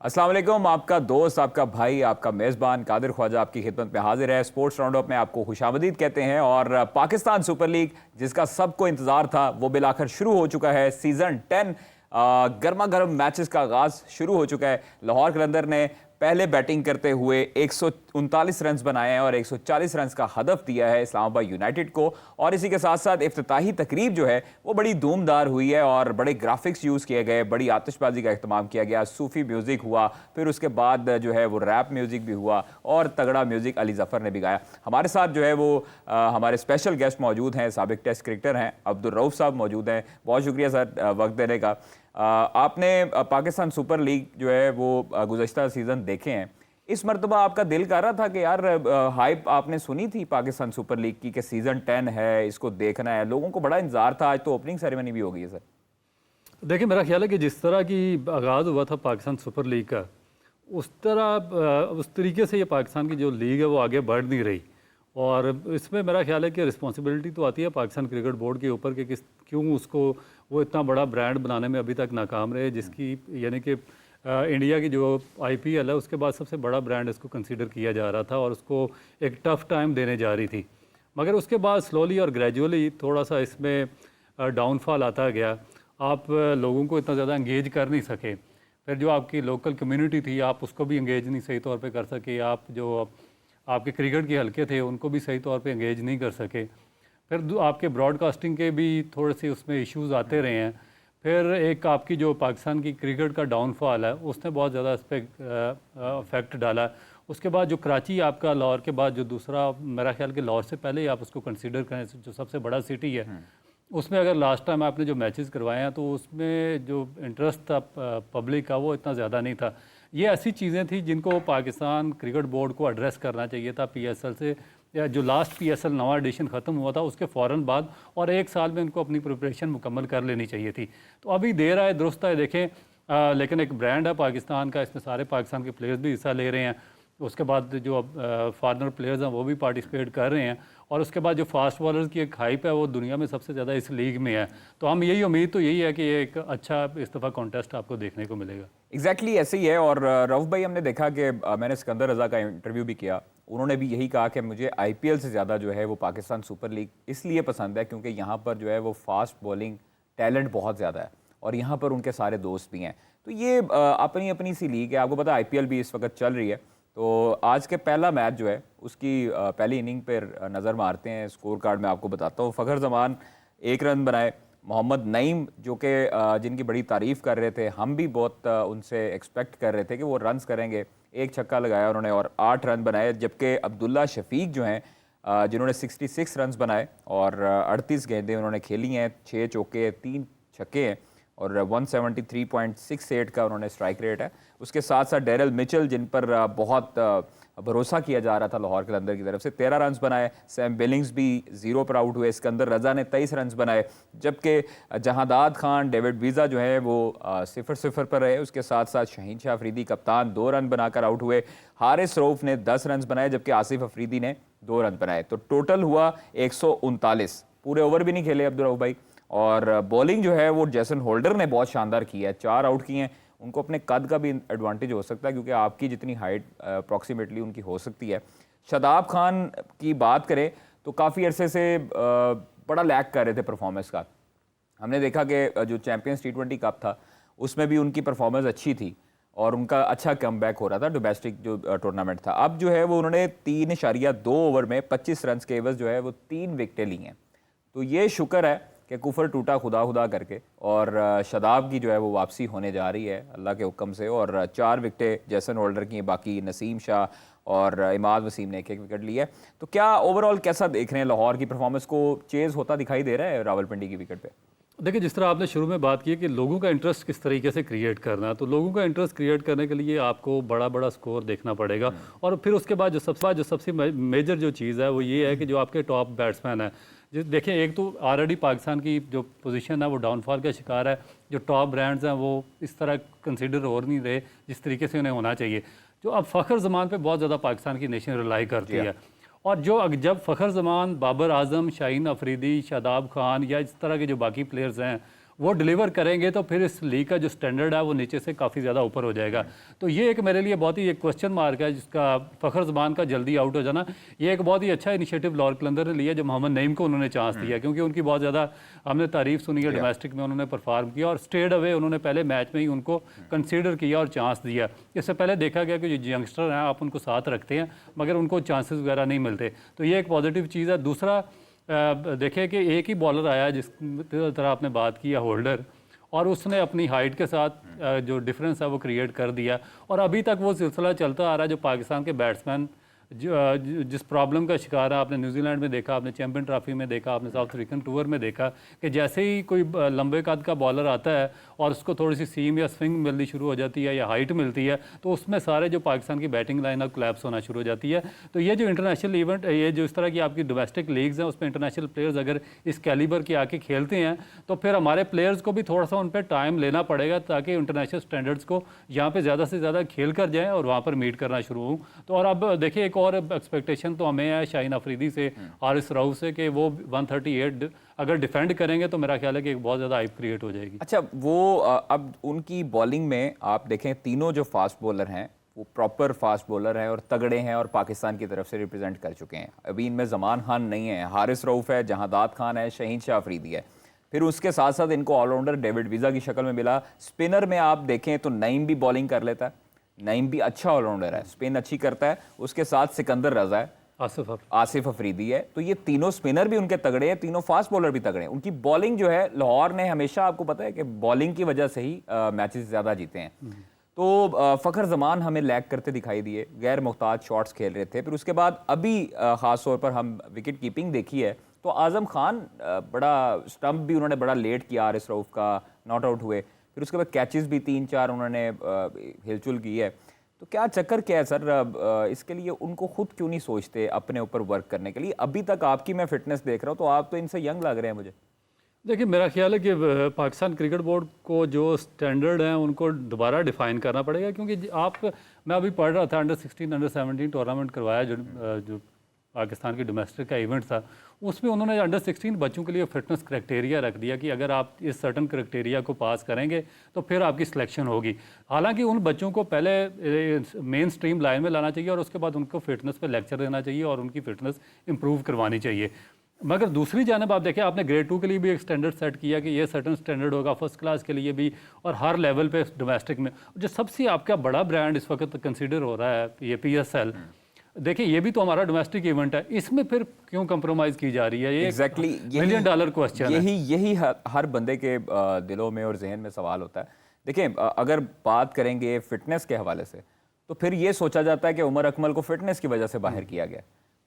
अस्सलाम वालेकुम। आपका दोस्त, आपका भाई, आपका मेज़बान कादिर ख्वाजा आपकी खिदमत में हाजिर है। स्पोर्ट्स राउंडअप में आपको खुशामदीद कहते हैं। और पाकिस्तान सुपर लीग जिसका सबको इंतज़ार था वो बिलाखिर शुरू हो चुका है। सीज़न 10 गर्मा गर्म मैचेस का आगाज़ शुरू हो चुका है। लाहौर कलंदर ने पहले बैटिंग करते हुए 139 रन बनाए हैं और 140 रन का हदफ दिया है इस्लामाबाद यूनाइटेड को। और इसी के साथ साथ इफ्तिताही तकरीब जो है वो बड़ी धूमदार हुई है और बड़े ग्राफिक्स यूज़ किए गए, बड़ी आतिशबाजी का अहतमाम किया गया, सूफ़ी म्यूज़िक हुआ, फिर उसके बाद जो है वो रैप म्यूज़िक भी हुआ और तगड़ा म्यूज़िक अली ज़फ़र ने भी गाया। हमारे साथ जो है वो हमारे स्पेशल गेस्ट मौजूद हैं, साबिक टेस्ट क्रिकेटर हैं, अब्दुल रऊफ़ साहब मौजूद हैं। बहुत शुक्रिया सर वक्त देने का। आपने पाकिस्तान सुपर लीग जो है वो गुज़श्ता सीज़न देखे हैं। इस मरतबा आपका दिल कर रहा था कि यार हाइप आपने सुनी थी पाकिस्तान सुपर लीग की कि सीज़न 10 है, इसको देखना है, लोगों को बड़ा इंतजार था। आज तो ओपनिंग सेरेमनी भी हो गई है सर। देखिए, मेरा ख्याल है कि जिस तरह की आगाज़ हुआ था पाकिस्तान सुपर लीग का, उस तरीके से ये पाकिस्तान की जो लीग है वो आगे बढ़ नहीं रही। और इसमें मेरा ख्याल है कि रिस्पॉन्सिबिलिटी तो आती है पाकिस्तान क्रिकेट बोर्ड के ऊपर कि क्यों उसको वो इतना बड़ा ब्रांड बनाने में अभी तक नाकाम रहे, जिसकी यानी कि इंडिया की जो IPL है उसके बाद सबसे बड़ा ब्रांड इसको कंसीडर किया जा रहा था और उसको एक टफ़ टाइम देने जा रही थी। मगर उसके बाद स्लोली और ग्रेजुअली थोड़ा सा इसमें डाउनफॉल आता गया। आप लोगों को इतना ज़्यादा इंगेज कर नहीं सके। फिर जो आपकी लोकल कम्युनिटी थी आप उसको भी इंगेज नहीं सही तौर पे कर सके। आप जो आपके क्रिकेट के हलके थे उनको भी सही तौर पे इंगेज नहीं कर सके। फिर आपके ब्रॉडकास्टिंग के भी थोड़े से उसमें इश्यूज़ आते रहे हैं। फिर एक आपकी जो पाकिस्तान की क्रिकेट का डाउनफॉल है उसने बहुत ज़्यादा इस पर इफेक्ट डाला। उसके बाद जो कराची आपका लाहौर के बाद जो दूसरा, मेरा ख्याल कि लाहौर से पहले ही आप उसको कंसीडर करें जो सबसे बड़ा सिटी है, उसमें अगर लास्ट टाइम आपने जो मैचेस करवाए हैं तो उसमें जो इंटरेस्ट था पब्लिक का वो इतना ज़्यादा नहीं था। ये ऐसी चीज़ें थी जिनको पाकिस्तान क्रिकेट बोर्ड को एड्रेस करना चाहिए था PSL से, या जो लास्ट PSL नवा एडिशन ख़त्म हुआ था उसके फ़ौरन बाद, और एक साल में इनको अपनी प्रिपरेशन मुकम्मल कर लेनी चाहिए थी। तो अभी देर आए दुरुस्त है, देखें लेकिन एक ब्रांड है पाकिस्तान का, इसमें सारे पाकिस्तान के प्लेयर्स भी हिस्सा ले रहे हैं। उसके बाद जो फॉरेनर प्लेयर्स हैं वो भी पार्टिसिपेट कर रहे हैं, और उसके बाद जो फास्ट बॉलर्स की एक हाइप है वो दुनिया में सबसे ज़्यादा इस लीग में है। तो हम यही उम्मीद तो यही है कि ये एक अच्छा इस दफ़ा कॉन्टेस्ट आपको देखने को मिलेगा। एग्जैक्टली ऐसे ही है। और रऊफ भाई, हमने देखा कि मैंने सिकंदर रज़ा का इंटरव्यू भी किया, उन्होंने भी यही कहा कि मुझे IPL से ज़्यादा जो है वो पाकिस्तान सुपर लीग इसलिए पसंद है क्योंकि यहाँ पर जो है वो फास्ट बॉलिंग टैलेंट बहुत ज़्यादा है और यहाँ पर उनके सारे दोस्त भी हैं। तो ये अपनी अपनी सी लीग है। आपको पता है IPL भी इस वक्त चल रही है। तो आज के पहला मैच जो है उसकी पहली इनिंग पर नज़र मारते हैं। स्कोर कार्ड में आपको बताता हूँ। फ़खर जमान 1 रन बनाए। मोहम्मद नईम जो कि जिनकी बड़ी तारीफ़ कर रहे थे, हम भी बहुत उनसे एक्सपेक्ट कर रहे थे कि वो रन्स करेंगे, 1 छक्का लगाया उन्होंने और 8 रन बनाए। जबकि अब्दुल्ला शफीक जो हैं जिन्होंने 66 रन्स बनाए और 38 गेंदें उन्होंने खेली हैं, 6 चौके 3 छक्के हैं और 173.68 का उन्होंने स्ट्राइक रेट है। उसके साथ साथ डेरिल मिचेल जिन पर बहुत भरोसा किया जा रहा था लाहौर कलंदर की तरफ से, 13 रन्स बनाए। सैम बिलिंग्स भी 0 पर आउट हुए। सिकंदर रज़ा ने 23 रन्स बनाए। जबकि जहादाद खान, डेविड वीज़ा जो है वो 0-0 पर रहे। उसके साथ साथ शहीन शाह अफरीदी कप्तान 2 रन बनाकर आउट हुए। हारिस रऊफ़ ने 10 रन्स बनाए जबकि आसिफ अफरीदी ने 2 रन बनाए। तो टोटल हुआ 139। पूरे ओवर भी नहीं खेले अब्दुल रऊफ भाई। और बॉलिंग जो है वो जैसन होल्डर ने बहुत शानदार की है, 4 आउट किए हैं। उनको अपने कद का भी एडवांटेज हो सकता है क्योंकि आपकी जितनी हाइट अप्रॉक्सीमेटली उनकी हो सकती है। शादाब खान की बात करें तो काफ़ी अरसे से बड़ा लैग कर रहे थे परफॉर्मेंस का। हमने देखा कि जो चैम्पियंस T20 कप था उसमें भी उनकी परफॉर्मेंस अच्छी थी और उनका अच्छा कमबैक हो रहा था डोमेस्टिक जो टूर्नामेंट था। अब जो है वो उन्होंने 3.2 ओवर में 25 रन के एवज जो है वो 3 विकेटें ली हैं। तो ये शुक्र है कि कुफर टूटा खुदा खुदा करके, और शादाब की जो है वो वापसी होने जा रही है अल्लाह के हुक्म से। और 4 विकेटें जैसन होल्डर की हैं, बाकी नसीम शाह और इमाद वसीम ने 1-1 विकेट लिया है। तो क्या ओवरऑल कैसा देख रहे हैं लाहौर की परफॉर्मेंस को? चेज़ होता दिखाई दे रहा है रावलपिंडी की विकेट पे? देखिए, जिस तरह आपने शुरू में बात की कि लोगों का इंटरेस्ट किस तरीके से क्रिएट करना है, तो लोगों का इंटरेस्ट क्रिएट करने के लिए आपको बड़ा बड़ा स्कोर देखना पड़ेगा। और फिर उसके बाद जो सबसे मेजर जो चीज़ है वो ये है कि जो आपके टॉप बैट्समैन हैं, देखिए, एक तो ऑलरेडी पाकिस्तान की जो पोजीशन है वो डाउनफॉल का शिकार है। जो टॉप ब्रांड्स हैं वो इस तरह कंसीडर हो नहीं रहे जिस तरीके से उन्हें होना चाहिए। जो अब फ़खर ज़मान पे बहुत ज़्यादा पाकिस्तान की नेशन रिलाई करती है, और जब फ़खर ज़मान, बाबर आज़म, शाहीन अफरीदी, शादाब खान या इस तरह के जो बाकी प्लेयर्स हैं वो डिलीवर करेंगे तो फिर इस लीग का जो स्टैंडर्ड है वो नीचे से काफ़ी ज़्यादा ऊपर हो जाएगा। तो ये एक मेरे लिए बहुत ही एक क्वेश्चन मार्क है जिसका फ़खर ज़मान का जल्दी आउट हो जाना। ये एक बहुत ही अच्छा इनिशिएटिव लाहौर कलंदर ने लिया, जो मोहम्मद नईम को उन्होंने चांस दिया, क्योंकि उनकी बहुत ज़्यादा हमने तारीफ सुनी है, डोमेस्टिक में उन्होंने परफॉर्म किया और स्टेड अवे उन्होंने पहले मैच में ही उनको कंसीडर किया और चांस दिया। इससे पहले देखा गया कि जो यंगस्टर हैं आप उनको साथ रखते हैं मगर उनको चांसेस वगैरह नहीं मिलते, तो ये एक पॉजिटिव चीज़ है। दूसरा देखें कि एक ही बॉलर आया जिस तरह आपने बात की है, होल्डर, और उसने अपनी हाइट के साथ जो डिफरेंस है वो क्रिएट कर दिया और अभी तक वो सिलसिला चलता आ रहा है। जो पाकिस्तान के बैट्समैन जिस प्रॉब्लम का शिकार है, आपने न्यूजीलैंड में देखा, आपने चैंपियन ट्रॉफी में देखा, आपने साउथ अफ्रीकन टूर में देखा कि जैसे ही कोई लंबे कद का बॉलर आता है और उसको थोड़ी सी सीम या स्विंग मिलनी शुरू हो जाती है या हाइट मिलती है, तो उसमें सारे जो पाकिस्तान की बैटिंग लाइन कोलैप्स होना शुरू हो जाती है। तो ये जो इंटरनेशनल इवेंट, ये जो इस तरह की आपकी डोमेस्टिक लीग्स हैं उसमें इंटरनेशनल प्लेयर्स अगर इस कैलिबर के आके खेलते हैं तो फिर हमारे प्लेयर्स को भी थोड़ा सा उन पर टाइम लेना पड़ेगा ताकि इंटरनेशनल स्टैंडर्ड्स को यहाँ पर ज़्यादा से ज़्यादा खेल कर जाएँ और वहाँ पर मीट करना शुरू हों। तो और अब देखिए एक और एक्सपेक्टेशन तो हमें है शाहीन अफरीदी से, हारिस रऊफ से, कि वो 138 अगर डिफेंड करेंगे तो मेरा ख्याल है कि एक बहुत ज़्यादा हाइप क्रिएट हो जाएगी। अच्छा, वो अब उनकी बॉलिंग में आप देखें, तीनों जो फास्ट बॉलर हैं वो प्रॉपर फास्ट बॉलर हैं और तगड़े हैं और पाकिस्तान की तरफ से रिप्रेजेंट कर चुके हैं। अभी इनमें जमान खान नहीं है, हारिस रऊफ है, जहादात खान है, शहीन शाह अफरीदी है। फिर उसके साथ साथ इनको ऑलराउंडर डेविड वीज़ा की शक्ल में मिला। स्पिनर में आप देखें तो नईम भी बॉलिंग कर लेता है, नईम भी अच्छा ऑलराउंडर है, स्पिन अच्छी करता है। उसके साथ सिकंदर रजा है, आसिफ अफरीदी है। तो ये तीनों स्पिनर भी उनके तगड़े हैं, तीनों फास्ट बॉलर भी तगड़े हैं। उनकी बॉलिंग जो है, लाहौर ने हमेशा, आपको पता है कि बॉलिंग की वजह से ही मैचेस ज़्यादा जीते हैं। तो फ़खर ज़मान हमें लैग करते दिखाई दिए, गैर मुहताज शॉट्स खेल रहे थे। फिर उसके बाद अभी ख़ास तौर पर हम विकेट कीपिंग देखी है तो आज़म खान बड़ा स्टंप भी उन्होंने बड़ा लेट किया, हारिस रऊफ का नॉट आउट हुए। फिर उसके बाद कैचेस भी 3-4 उन्होंने हिलचुल की है। तो क्या चक्कर क्या है सर, इसके लिए उनको खुद क्यों नहीं सोचते अपने ऊपर वर्क करने के लिए? अभी तक आपकी मैं फिटनेस देख रहा हूँ तो आप तो इनसे यंग लग रहे हैं मुझे। देखिए मेरा ख्याल है कि पाकिस्तान क्रिकेट बोर्ड को जो स्टैंडर्ड हैं उनको दोबारा डिफाइन करना पड़ेगा, क्योंकि मैं अभी पढ़ रहा था अंडर 16 अंडर 17 टूर्नामेंट करवाया जो पाकिस्तान की डोमेस्टिक का इवेंट था, उसमें उन्होंने अंडर 16 बच्चों के लिए फिटनेस क्राइटेरिया रख दिया कि अगर आप इस सर्टन क्राइटेरिया को पास करेंगे तो फिर आपकी सिलेक्शन होगी। हालांकि उन बच्चों को पहले मेन स्ट्रीम लाइन में लाना चाहिए और उसके बाद उनको फिटनेस पे लेक्चर देना चाहिए और उनकी फिटनेस इंप्रूव करवानी चाहिए। मगर दूसरी जानब आप देखें, आपने ग्रेड 2 के लिए भी एक स्टैंडर्ड सेट किया कि ये सर्टन स्टैंडर्ड होगा फर्स्ट क्लास के लिए भी और हर लेवल पे डोमेस्टिक में। जो सबसे आपका बड़ा ब्रांड इस वक्त कंसिडर हो रहा है ये PSL, देखिए ये भी तो हमारा डोमेस्टिक इवेंट है, इसमें फिर क्यों कंप्रोमाइज़ की जा रही है? ये एग्जैक्टली $1 मिलियन क्वेश्चन है। यही हर बंदे के दिलों में और जहन में सवाल होता है। देखिए अगर बात करेंगे फिटनेस के हवाले से तो फिर ये सोचा जाता है कि उमर अकमल को फिटनेस की वजह से बाहर किया गया।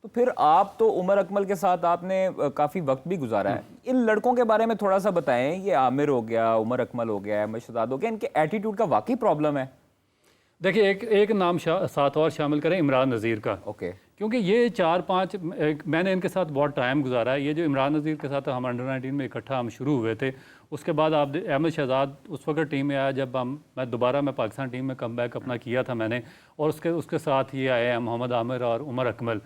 तो फिर आप तो उमर अकमल के साथ आपने काफ़ी वक्त भी गुजारा है। इन लड़कों के बारे में थोड़ा सा बताएं, ये आमिर हो गया, उमर अकमल हो गया, मशदाद हो गया, इनके एटीट्यूड का वाकई प्रॉब्लम है? देखिए एक नाम साथ और शामिल करें, इमरान नज़ीर का। ओके। क्योंकि ये 4-5 मैंने इनके साथ बहुत टाइम गुजारा है। ये जो इमरान नज़ीर के साथ हम अंडर 19 में इकट्ठा हम शुरू हुए थे, उसके बाद आप अहमद शहजाद उस वक्त टीम में आया जब मैं पाकिस्तान टीम में कम बैक अपना किया था मैंने, और उसके साथ ये आए हैं मोहम्मद आमिर और उमर अकमल।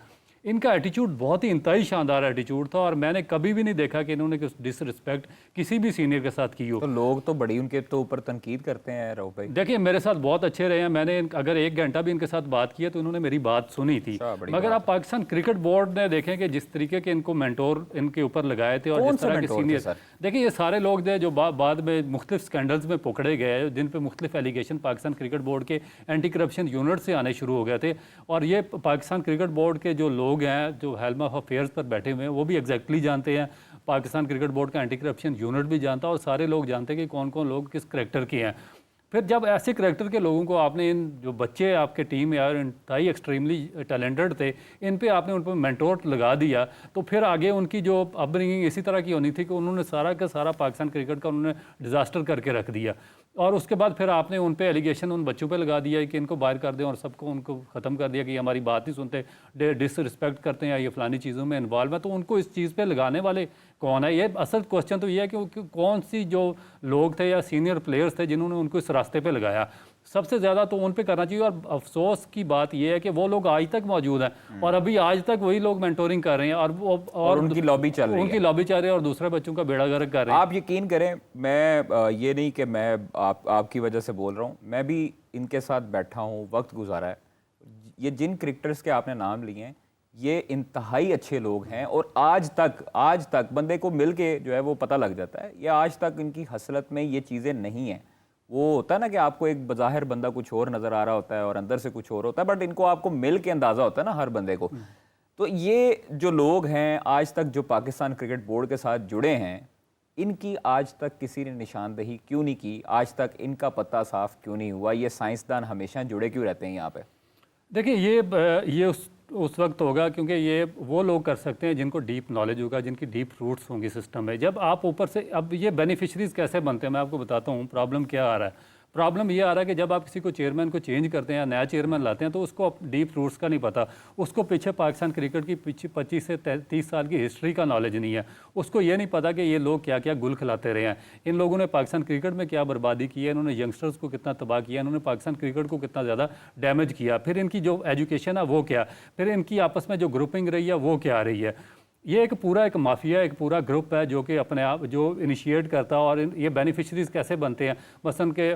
इनका एटीट्यूड बहुत ही इंतहाई शानदार एटीट्यूड था और मैंने कभी भी नहीं देखा कि इन्होंने कुछ डिसरिस्पेक्ट किसी भी सीनियर के साथ की हो। तो लोग तो बड़ी उनके तो ऊपर तनकीद करते हैं रऊफ भाई। देखिए मेरे साथ बहुत अच्छे रहे हैं, मैंने अगर 1 घंटा भी इनके साथ बात की है तो इन्होंने मेरी बात सुनी थी। मगर आप पाकिस्तान क्रिकेट बोर्ड ने देखें कि जिस तरीके के इनको मेंटोर इनके ऊपर लगाए थे और जिस तरह के सीनियर, देखिए ये सारे लोग थे जो बाद में मुख्तलिफ स्कैंडल्स में पकड़े गए, जिन पे मुख्तलिफ एलिगेशन पाकिस्तान क्रिकेट बोर्ड के एंटी करप्शन यूनिट से आने शुरू हो गए थे। और ये पाकिस्तान क्रिकेट बोर्ड के जो लोग हैं जो हेल्म ऑफ अफेयर्स पर बैठे हुए हैं वो भी एग्जैक्टली जानते हैं, पाकिस्तान क्रिकेट बोर्ड का एंटी करप्शन यूनिट भी जानता है और सारे लोग जानते हैं कि कौन कौन लोग किस करैक्टर के हैं। फिर जब ऐसे करैक्टर के लोगों को आपने, इन जो बच्चे आपके टीम में यार इंतहाई एक्सट्रीमली टैलेंटेड थे, इन पे आपने उन पर मेंटोर लगा दिया, तो फिर आगे उनकी जो अपब्रिंगिंग इसी तरह की होनी थी कि उन्होंने सारा का सारा पाकिस्तान क्रिकेट का उन्होंने डिज़ास्टर करके रख दिया। और उसके बाद फिर आपने उन पे एलिगेशन उन बच्चों पे लगा दिया कि इनको बाहर कर दें और सबको उनको ख़त्म कर दिया कि ये हमारी बात नहीं सुनते, डिसरिस्पेक्ट करते हैं, ये फलानी चीज़ों में इन्वॉल्व है। तो उनको इस चीज़ पे लगाने वाले कौन है। ये असल क्वेश्चन तो ये है कि कौन सी जो लोग थे या सीनियर प्लेयर्स थे जिन्होंने उनको इस रास्ते पे लगाया, सबसे ज़्यादा तो उन पे करना चाहिए। और अफसोस की बात यह है कि वो लोग आज तक मौजूद हैं और अभी आज तक वही लोग मेंटोरिंग कर रहे हैं और उनकी लॉबी चल रही है, उनकी लॉबी चल रही है और दूसरे बच्चों का बेड़ा गर्क कर रहे हैं। आप यकीन करें, मैं ये नहीं कि मैं आपकी वजह से बोल रहा हूँ, मैं भी इनके साथ बैठा हूँ, वक्त गुजारा है। ये जिन क्रिकेटर्स के आपने नाम लिए हैं ये इंतहाई अच्छे लोग हैं और आज तक बंदे को मिल के जो है वो पता लग जाता है, ये आज तक इनकी हसरत में ये चीज़ें नहीं हैं। वो होता है ना कि आपको एक बज़ाहिर बंदा कुछ और नज़र आ रहा होता है और अंदर से कुछ और होता है, बट इनको आपको मिल के अंदाज़ा होता है ना हर बंदे को। तो ये जो लोग हैं आज तक जो पाकिस्तान क्रिकेट बोर्ड के साथ जुड़े हैं, इनकी आज तक किसी ने निशानदेही क्यों नहीं की, आज तक इनका पता साफ क्यों नहीं हुआ? ये साइंसदान हमेशा जुड़े क्यों रहते हैं यहाँ पे? देखिए ये उस वक्त होगा क्योंकि ये वो लोग कर सकते हैं जिनको डीप नॉलेज होगा, जिनकी डीप रूट्स होंगी सिस्टम में। जब आप ऊपर से, अब ये बेनिफिशरीज कैसे बनते हैं मैं आपको बताता हूँ। प्रॉब्लम क्या आ रहा है? प्रॉब्लम ये आ रहा है कि जब आप किसी को चेयरमैन को चेंज करते हैं या नया चेयरमैन लाते हैं तो उसको डीप रूट्स का नहीं पता, उसको पीछे पाकिस्तान क्रिकेट की पीछे 25 से 30 साल की हिस्ट्री का नॉलेज नहीं है, उसको ये नहीं पता कि ये लोग क्या क्या गुल खिलाते रहे हैं, इन लोगों ने पाकिस्तान क्रिकेट में क्या बर्बादी की है, इन्होंने यंगस्टर्स को कितना तबाह किया, इन्होंने पाकिस्तान क्रिकेट को कितना ज़्यादा डैमेज किया, फिर इनकी जो एजुकेशन है वो क्या, फिर इनकी आपस में जो ग्रुपिंग रही है वो क्या रही है। ये एक माफिया, एक पूरा ग्रुप है जो कि अपने आप जो इनिशिएट करता है। और ये बेनिफिशरीज कैसे बनते हैं? मसलन के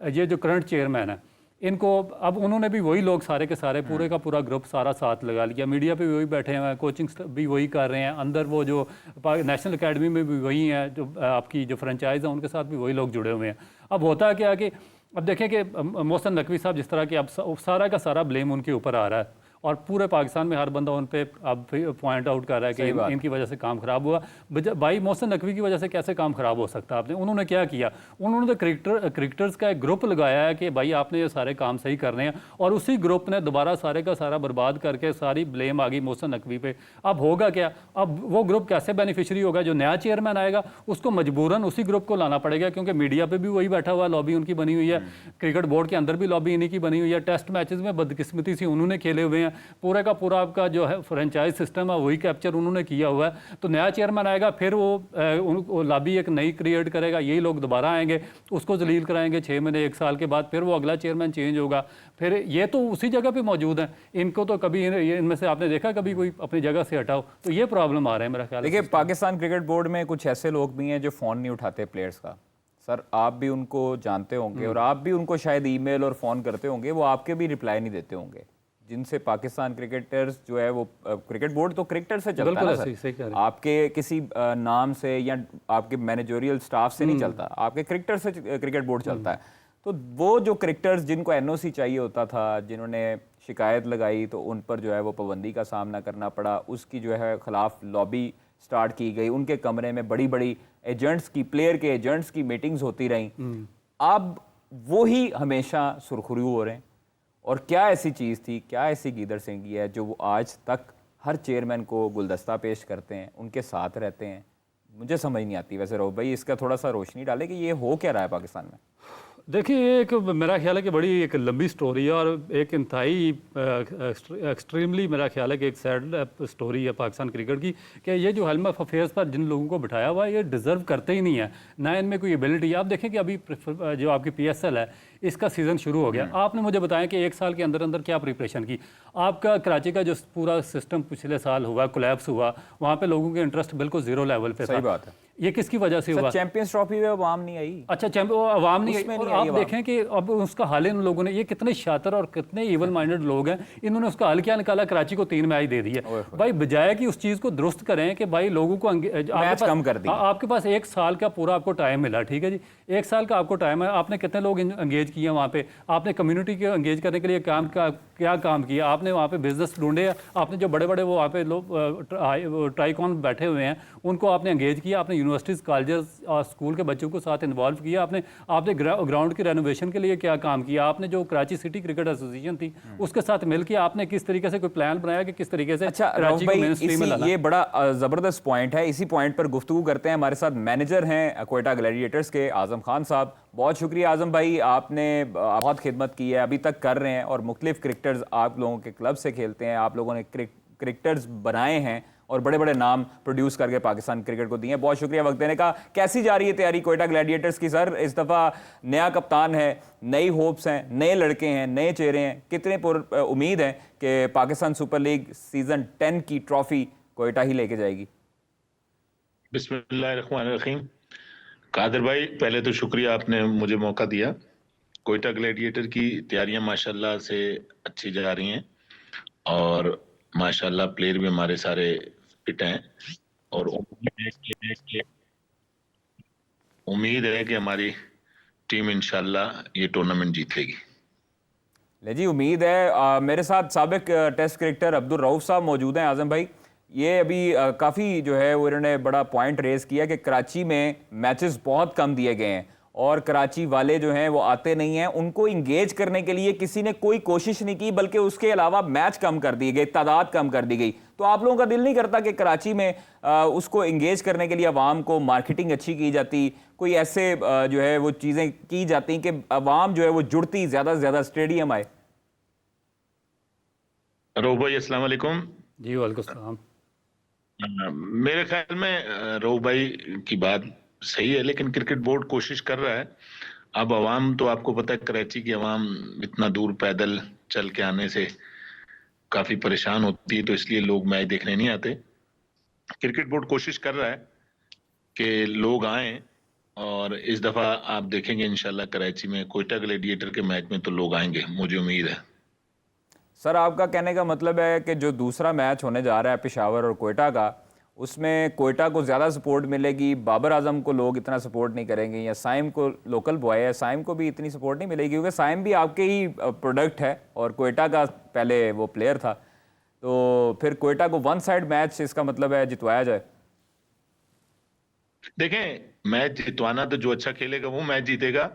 ये जो करंट चेयरमैन है, इनको अब उन्होंने भी वही लोग सारे के सारे पूरे का पूरा ग्रुप सारा साथ लगा लिया, मीडिया पे भी वही बैठे हैं, कोचिंग भी वही कर रहे हैं, अंदर वो जो नेशनल एकेडमी में भी वही है, जो आपकी जो फ्रेंचाइज है उनके साथ भी वही लोग जुड़े हुए हैं। अब होता है क्या कि अब देखें कि मोहसिन नकवी साहब जिस तरह की अब सारा का सारा ब्लेम उनके ऊपर आ रहा है और पूरे पाकिस्तान में हर बंदा उन पे अब पॉइंट आउट कर रहा है कि इनकी वजह से काम खराब हुआ। भाई मोहसिन नकवी की वजह से कैसे काम खराब हो सकता है? आपने उन्होंने क्या किया? उन्होंने तो क्रिकेटर्स का एक ग्रुप लगाया है कि भाई आपने ये सारे काम सही करने हैं और उसी ग्रुप ने दोबारा सारे का सारा बर्बाद करके सारी ब्लेम आ गई मोहसिन नकवी पे। अब होगा क्या? अब वो ग्रुप कैसे बेनिफिशरी होगा? जो नया चेयरमैन आएगा उसको मजबूरन उसी ग्रुप को लाना पड़ेगा क्योंकि मीडिया पर भी वही बैठा हुआ, लॉबी उनकी बनी हुई है, क्रिकेट बोर्ड के अंदर भी लॉबी इन्हीं की बनी हुई है, टेस्ट मैचेस में बदकिस्मती से उन्होंने खेले हुए हैं, पूरे का पूरा आपका जो है फ्रेंचाइज सिस्टम है वही कैप्चर उन्होंने किया हुआ है। तो नया चेयरमैन आएगा, फिर वो लॉबी एक नई क्रिएट करेगा, यही लोग दोबारा आएंगे, उसको जलील कराएंगे 6 महीने 1 साल के बाद, फिर वो अगला चेयरमैन चेंज होगा, फिर ये तो उसी जगह पे मौजूद है। इनको तो कभी इनमें से आपने देखा कभी कोई अपनी जगह से हटाओ? तो ये प्रॉब्लम आ रहा है मेरा ख्याल। देखिए पाकिस्तान क्रिकेट बोर्ड में कुछ ऐसे लोग भी हैं जो फ़ोन नहीं उठाते प्लेयर्स का। सर आप भी उनको जानते होंगे और आप भी उनको शायद ईमेल और फ़ोन करते होंगे, वो आपके भी रिप्लाई नहीं देते होंगे, जिनसे पाकिस्तान क्रिकेटर्स जो है वो क्रिकेट बोर्ड तो क्रिकेटर से चलता है ना सर, आपके किसी नाम से या आपके मैनेजरियल स्टाफ से नहीं चलता, आपके क्रिकेटर से क्रिकेट बोर्ड चलता है। तो वो जो क्रिकेटर्स जिनको एनओसी चाहिए होता था, जिन्होंने शिकायत लगाई तो उन पर जो है वो पाबंदी का सामना करना पड़ा, उसकी जो है खिलाफ लॉबी स्टार्ट की गई, उनके कमरे में बड़ी बड़ी एजेंट्स की, प्लेयर के एजेंट्स की मीटिंग्स होती रहीं। अब वो ही हमेशा सुरखरू हो रहे हैं। और क्या ऐसी चीज़ थी, क्या ऐसी गीदड़ सिंगी है जो वो आज तक हर चेयरमैन को गुलदस्ता पेश करते हैं, उनके साथ रहते हैं? मुझे समझ नहीं आती। वैसे रऊफ भाई इसका थोड़ा सा रोशनी डाले कि ये हो क्या रहा है पाकिस्तान में? देखिए ये एक मेरा ख्याल है कि बड़ी एक लंबी स्टोरी है और एक इंतहाई एक्सट्रीमली मेरा ख्याल है कि एक सैड स्टोरी है पाकिस्तान क्रिकेट की कि ये जो हेल्म ऑफ अफेयर्स पर जिन लोगों को बिठाया हुआ है ये डिज़र्व करते ही नहीं है, ना इनमें कोई एबिलिटी है। आप देखें कि अभी जो आपकी PSL है इसका सीज़न शुरू हो गया, आपने मुझे बताया कि 1 साल के अंदर अंदर क्या प्रिपरेशन की। आपका कराची का जो पूरा सिस्टम पिछले साल हुआ, कोलैप्स हुआ, वहाँ पे लोगों के इंटरेस्ट बिल्कुल 0 लेवल पे था। सही बात है। ये किसकी वजह से हुआ? चैंपियंस ट्रॉफी में अवाम नहीं आई। अच्छा अवाम नहीं आई। और आप देखें कि अब उसका हल इन लोगों ने, ये कितने शातिर और कितने इवल माइंडेड लोग हैं, इन्होंने उसका हल क्या निकाला? कराची को 3 मैच दे दिए। भाई बजाय कि उस चीज़ को दुरुस्त करें कि भाई लोगों को मैच कम कर दिया। आपके पास 1 साल का पूरा आपको टाइम मिला, ठीक है जी, 1 साल का आपको टाइम है, आपने कितने लोग एंगेज किए वहाँ पे, आपने कम्युनिटी को एंगेज करने के लिए क्या काम किया, आपने वहाँ पे बिजनेस ढूंढे, आपने जो बड़े बड़े वो वहाँ पे लोग ट्राइकॉन बैठे हुए हैं उनको आपने एंगेज किया, आपने यूनिवर्सिटीज़ कॉलेजेस और स्कूल के बच्चों को साथ इन्वॉल्व किया, आपने ग्राउंड की रेनोवेशन के लिए क्या काम किया, आपने जो कराची सिटी क्रिकेट एसोसिएशन थी उसके साथ मिलकर आपने किस तरीके से कोई प्लान बनाया कि किस तरीके से कराची को मेन स्ट्रीम में लाना। ये बड़ा ज़बरदस्त पॉइंट है, इसी पॉइंट पर गुफ्तगू करते हैं। हमारे साथ मैनेजर हैं क्वेटा ग्लैडिएटर्स के आज़म खान साहब। बहुत शुक्रिया आज़म भाई, आपने बहुत खिदमत की है, अभी तक कर रहे हैं और मुख्तलिफ क्रिकेटर्स आप लोगों के क्लब से खेलते हैं, आप लोगों ने क्रिकेटर्स बनाए हैं और बड़े बड़े नाम प्रोड्यूस करके पाकिस्तान क्रिकेट को दिए हैं। बहुत शुक्रिया वक्त देने का। कैसी जा रही है तैयारी कोयटा ग्लैडिएटर्स की सर? इस दफ़ा नया कप्तान है, नई होप्स हैं, नए लड़के हैं, नए चेहरे हैं, कितने उम्मीद है कि पाकिस्तान सुपर लीग सीजन 10 की ट्रॉफी कोयटा ही लेके जाएगी? बिस्मिल्लाहिर्रहमानिर्रहीम। कादर भाई, पहले तो शुक्रिया, आपने मुझे मौका दिया। कोयटा ग्लैडिएटर की तैयारियां माशाल्लाह से अच्छी जा रही हैं और माशाल्लाह प्लेयर भी हमारे सारे फिट हैं और उम्मीद है कि हमारी टीम इंशाल्लाह ये टूर्नामेंट जीतेगी। ले जी, उम्मीद है। मेरे साथ साबिक टेस्ट क्रिकेटर अब्दुल रऊफ साहब मौजूद हैं। आजम भाई, ये अभी काफ़ी जो है वो इन्होंने बड़ा पॉइंट रेज किया कि कराची में मैचेस बहुत कम दिए गए हैं और कराची वाले जो हैं वो आते नहीं हैं। उनको इंगेज करने के लिए किसी ने कोई कोशिश नहीं की, बल्कि उसके अलावा मैच कम कर दिए गए, तादाद कम कर दी गई। तो आप लोगों का दिल नहीं करता कि कराची में उसको इंगेज करने के लिए अवाम को मार्केटिंग अच्छी की जाती, कोई ऐसे जो है वो चीज़ें की जाती कि अवाम जो है वो जुड़ती, ज़्यादा से ज़्यादा स्टेडियम आए? रऊफ भाई, अस्सलाम वालेकुम। जी वालेकुम सलाम। मेरे ख्याल में रऊफ भाई की बात सही है, लेकिन क्रिकेट बोर्ड कोशिश कर रहा है। अब अवाम तो आपको पता है, कराची की अवाम इतना दूर पैदल चल के आने से काफी परेशान होती है, तो इसलिए लोग मैच देखने नहीं आते। क्रिकेट बोर्ड कोशिश कर रहा है कि लोग आए और इस दफा आप देखेंगे इंशाल्लाह कराची में कोयटा ग्लैडिएटर के मैच में तो लोग आएंगे, मुझे उम्मीद है। सर, आपका कहने का मतलब है कि जो दूसरा मैच होने जा रहा है पेशावर और कोयटा का, उसमें कोयटा को ज़्यादा सपोर्ट मिलेगी, बाबर आजम को लोग इतना सपोर्ट नहीं करेंगे, या साइम को, लोकल बॉय है साइम को भी इतनी सपोर्ट नहीं मिलेगी, क्योंकि साइम भी आपके ही प्रोडक्ट है और कोयटा का पहले वो प्लेयर था। तो फिर कोयटा को वन साइड मैच, इसका मतलब है जितवाया जाए? देखें, मैच जितवाना तो जो अच्छा खेलेगा वो मैच जीतेगा।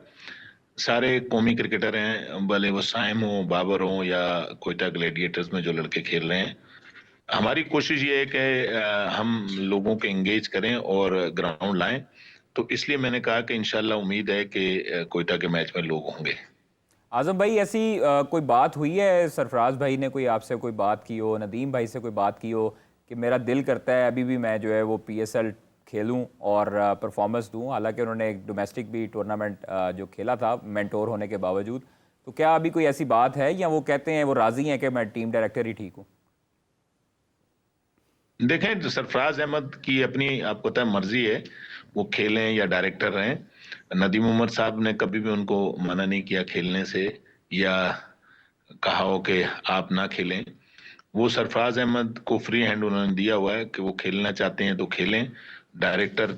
सारे कौमी क्रिकेटर हैं, भले वो साइम हो, बाबर हो या कोयटा ग्लैडिएटर्स में जो लड़के खेल रहे हैं। हमारी कोशिश ये है कि हम लोगों को एंगेज करें और ग्राउंड लाएं। तो इसलिए मैंने कहा कि इंशाल्लाह उम्मीद है कि कोयटा के मैच में लोग होंगे। आजम भाई, ऐसी कोई बात हुई है, सरफराज भाई ने कोई आपसे कोई बात की हो, नदीम भाई से कोई बात की हो कि मेरा दिल करता है अभी भी मैं जो है वो PSL खेलूं और परफॉर्मेंस दूं? हालांकि उन्होंने एक डोमेस्टिक भी टूर्नामेंट जो खेला था मेंटोर होने के बावजूद। तो क्या अभी कोई ऐसी बात है, या वो कहते हैं, वो राजी हैं कि मैं टीम डायरेक्टर ही ठीक हूँ? देखें, तो सरफराज अहमद की अपनी, आपको पता है, मर्जी है, वो खेलें या डायरेक्टर रहें। नदीम उमर साहब ने कभी भी उनको मना नहीं किया खेलने से या कहा हो कि आप ना खेलें। वो सरफराज अहमद को फ्री हैंड उन्होंने दिया हुआ है कि वो खेलना चाहते हैं तो खेलें। डायरेक्टर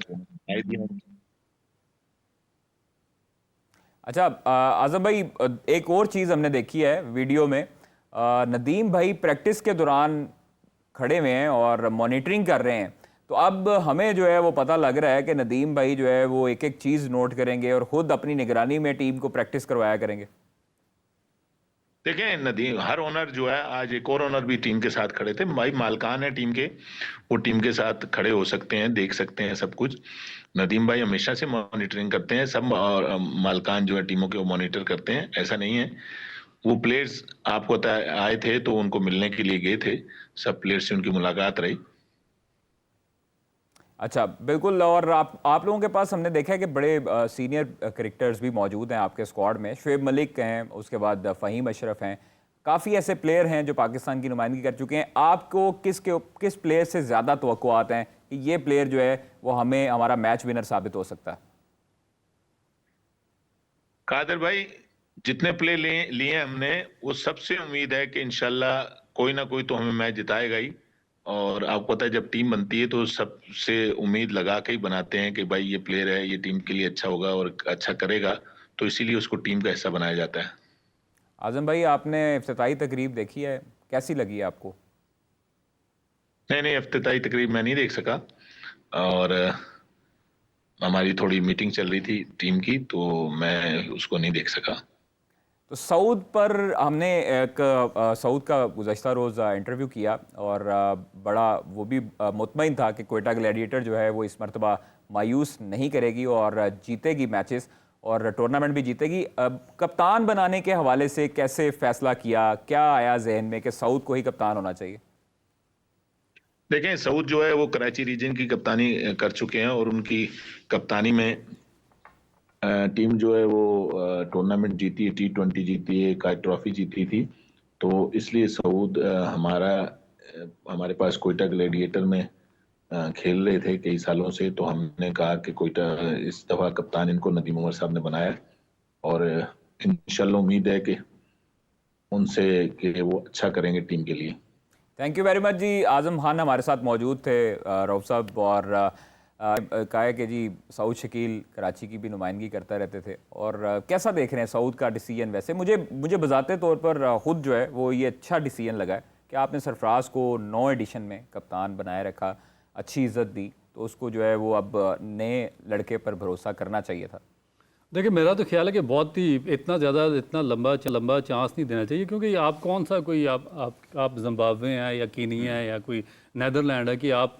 अच्छा, आजम भाई, एक और चीज़ हमने देखी है वीडियो में, नदीम भाई प्रैक्टिस के दौरान खड़े हुए हैं और मॉनिटरिंग कर रहे हैं। तो अब हमें जो है वो पता लग रहा है कि नदीम भाई जो है वो एक एक चीज़ नोट करेंगे और ख़ुद अपनी निगरानी में टीम को प्रैक्टिस करवाया करेंगे। देखें, नदीम, हर ओनर जो है, आज एक और ओनर भी टीम के साथ खड़े थे। भाई मालकान है टीम के, वो टीम के साथ खड़े हो सकते हैं, देख सकते हैं सब कुछ। नदीम भाई हमेशा से मॉनिटरिंग करते हैं सब, और मालकान जो है टीमों के वो मॉनिटर करते हैं, ऐसा नहीं है। वो प्लेयर्स आपको आए थे तो उनको मिलने के लिए गए थे, सब प्लेयर्स से उनकी मुलाकात रही। अच्छा, बिल्कुल। और आप लोगों के पास हमने देखा है कि बड़े सीनियर क्रिकेटर्स भी मौजूद हैं आपके स्क्वाड में। शुएब मलिक हैं, उसके बाद फ़हीम अशरफ हैं, काफ़ी ऐसे प्लेयर हैं जो पाकिस्तान की नुमाइंदगी कर चुके हैं। आपको किस प्लेयर से ज़्यादा तवक्कुआत हैं कि ये प्लेयर जो है वो हमें हमारा मैच विनर साबित हो सकता है? कादर भाई, जितने प्ले लिए हमने, वो सबसे उम्मीद है कि इंशाल्लाह कोई ना कोई तो हमें मैच जिताएगा ही। और आपको पता है, जब टीम बनती है तो सबसे उम्मीद लगा के ही बनाते हैं कि भाई ये प्लेयर है, ये टीम के लिए अच्छा होगा और अच्छा करेगा, तो इसीलिए उसको टीम का हिस्सा बनाया जाता है। आजम भाई, आपने इफ्तिताई तकरीब देखी है, कैसी लगी है आपको? नहीं, इफ्तिताई तकरीब मैं नहीं देख सका, और हमारी थोड़ी मीटिंग चल रही थी टीम की, तो मैं उसको नहीं देख सका। तो सऊद पर हमने एक सऊद का गुज़श्ता रोज़ इंटरव्यू किया और बड़ा वो भी मुतमईन था कि कोयटा ग्लैडिएटर जो है वो इस मरतबा मायूस नहीं करेगी और जीतेगी मैचेस और टूर्नामेंट भी जीतेगी। कप्तान बनाने के हवाले से कैसे फ़ैसला किया, क्या आया जहन में कि सऊद को ही कप्तान होना चाहिए? देखें, सऊद जो है वो कराची रीजन की कप्तानी कर चुके हैं, और उनकी कप्तानी में टीम जो है वो टूर्नामेंट जीती है, T20 जीती है, एक ट्रॉफी जीती थी। तो इसलिए सऊद हमारे पास कोयटा ग्लैडिएटर में खेल रहे थे कई सालों से। तो हमने कहा कि कोयटा इस दफा कप्तान इनको नदीम उमर साहब ने बनाया, और इंशाल्लाह उम्मीद है कि उनसे कि वो अच्छा करेंगे टीम के लिए। थैंक यू वेरी मच जी। आजम खान हमारे साथ मौजूद थे रऊफ साहब, और कहा है कि जी सऊद शकील कराची की भी नुमाइंदगी करते रहते थे, और कैसा देख रहे हैं सऊद का डिसीजन? वैसे मुझे बजाते तौर पर खुद जो है वो ये अच्छा डिसीजन लगा है कि आपने सरफराज को 9 एडिशन में कप्तान बनाए रखा, अच्छी इज्जत दी, तो उसको जो है वो अब नए लड़के पर भरोसा करना चाहिए था। देखिए, मेरा तो ख्याल है कि बहुत ही इतना लंबा चांस नहीं देना चाहिए, क्योंकि आप कौन सा कोई आप जिम्बाब्वे हैं या कीनिया है या कोई नीदरलैंड है कि आप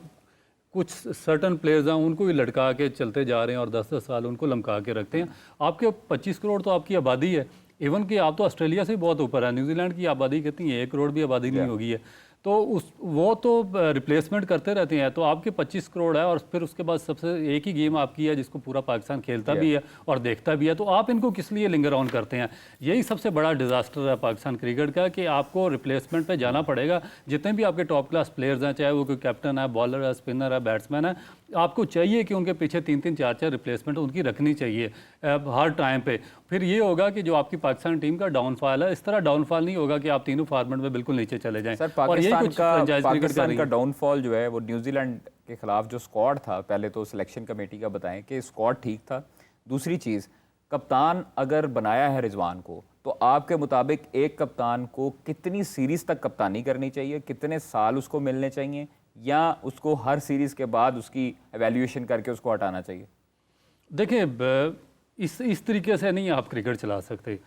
कुछ सर्टन प्लेयर्स हैं उनको भी लटका के चलते जा रहे हैं और 10-10 साल उनको लमका के रखते हैं। आपके 25 करोड़ तो आपकी आबादी है, इवन कि आप तो ऑस्ट्रेलिया से बहुत ऊपर है। न्यूजीलैंड की आबादी कितनी है? 1 करोड़ भी आबादी नहीं होगी है। तो वो तो रिप्लेसमेंट करते रहते हैं। तो आपके 25 करोड़ है, और फिर उसके बाद सबसे एक ही गेम आपकी है जिसको पूरा पाकिस्तान खेलता भी है और देखता भी है। तो आप इनको किस लिए लिंगर ऑन करते हैं? यही सबसे बड़ा डिजास्टर है पाकिस्तान क्रिकेट का, कि आपको रिप्लेसमेंट पे जाना पड़ेगा। जितने भी आपके टॉप क्लास प्लेयर्स हैं, चाहे वो कोई कैप्टन है, बॉलर है, स्पिनर है, बैट्समैन है, आपको चाहिए कि उनके पीछे 3-3, 4-4 रिप्लेसमेंट उनकी रखनी चाहिए हर टाइम पे। फिर ये होगा कि जो आपकी पाकिस्तान टीम का डाउनफॉल है, इस तरह डाउनफॉल नहीं होगा कि आप तीनों फॉर्मेट में बिल्कुल नीचे चले जाएं। सर, और यही कुछ पाकिस्तान का डाउनफॉल जो है वो न्यूजीलैंड के खिलाफ जो स्क्वाड था, पहले तो सिलेक्शन कमेटी का बताएं कि स्क्वाड ठीक था। दूसरी चीज़, कप्तान अगर बनाया है रिजवान को, तो आपके मुताबिक एक कप्तान को कितनी सीरीज़ तक कप्तानी करनी चाहिए, कितने साल उसको मिलने चाहिए, या उसको हर सीरीज़ के बाद उसकी एवेल्यूएशन करके उसको हटाना चाहिए? देखिए, इस तरीके से नहीं आप क्रिकेट चला सकते।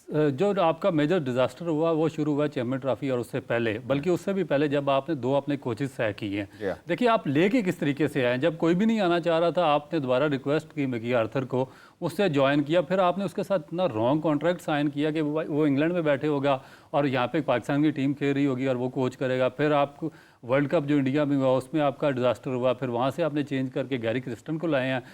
जो आपका मेजर डिजास्टर हुआ वो शुरू हुआ चैम्पियन ट्रॉफी, और उससे पहले, बल्कि उससे भी पहले, जब आपने 2 अपने कोचेस तय किए हैं। देखिए, आप लेके किस तरीके से आए। जब कोई भी नहीं आना चाह रहा था, आपने दोबारा रिक्वेस्ट की मिकी आर्थर को, उससे ज्वाइन किया। फिर आपने उसके साथ इतना रॉन्ग कॉन्ट्रैक्ट साइन किया कि वो इंग्लैंड में बैठे होगा और यहाँ पे पाकिस्तान की टीम खेल रही होगी और वो कोच करेगा। फिर आप वर्ल्ड कप जो इंडिया में हुआ उसमें आपका डिजास्टर हुआ। फिर वहाँ से आपने चेंज करके गैरी क्रिस्टन को लाए हैं।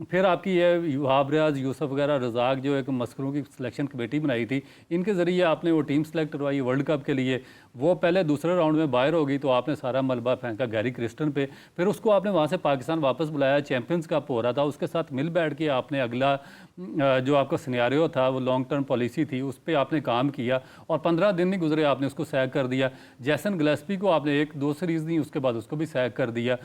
फिर आपकी ये वहाब रियाज, यूसुफ वगैरह, रजाक, जो एक मस्करों की सिलेक्शन कमेटी बनाई थी, इनके ज़रिए आपने वो टीम सेलेक्ट करवाई वर्ल्ड कप के लिए। वो पहले दूसरे राउंड में बाहर हो गई, तो आपने सारा मलबा फेंका गैरी क्रिस्टन पे। फिर उसको आपने वहाँ से पाकिस्तान वापस बुलाया, चैम्पियंस कप हो रहा था, उसके साथ मिल बैठ के आपने अगला जो आपका सिनेरियो था, वो लॉन्ग टर्म पॉलिसी थी, उस पर आपने काम किया। और 15 दिन नहीं गुजरे, आपने उसको सैक कर दिया। जैसन गिलेस्पी को आपने 1-2 सीरीज़ दी, उसके बाद उसको भी सैक कर दिया।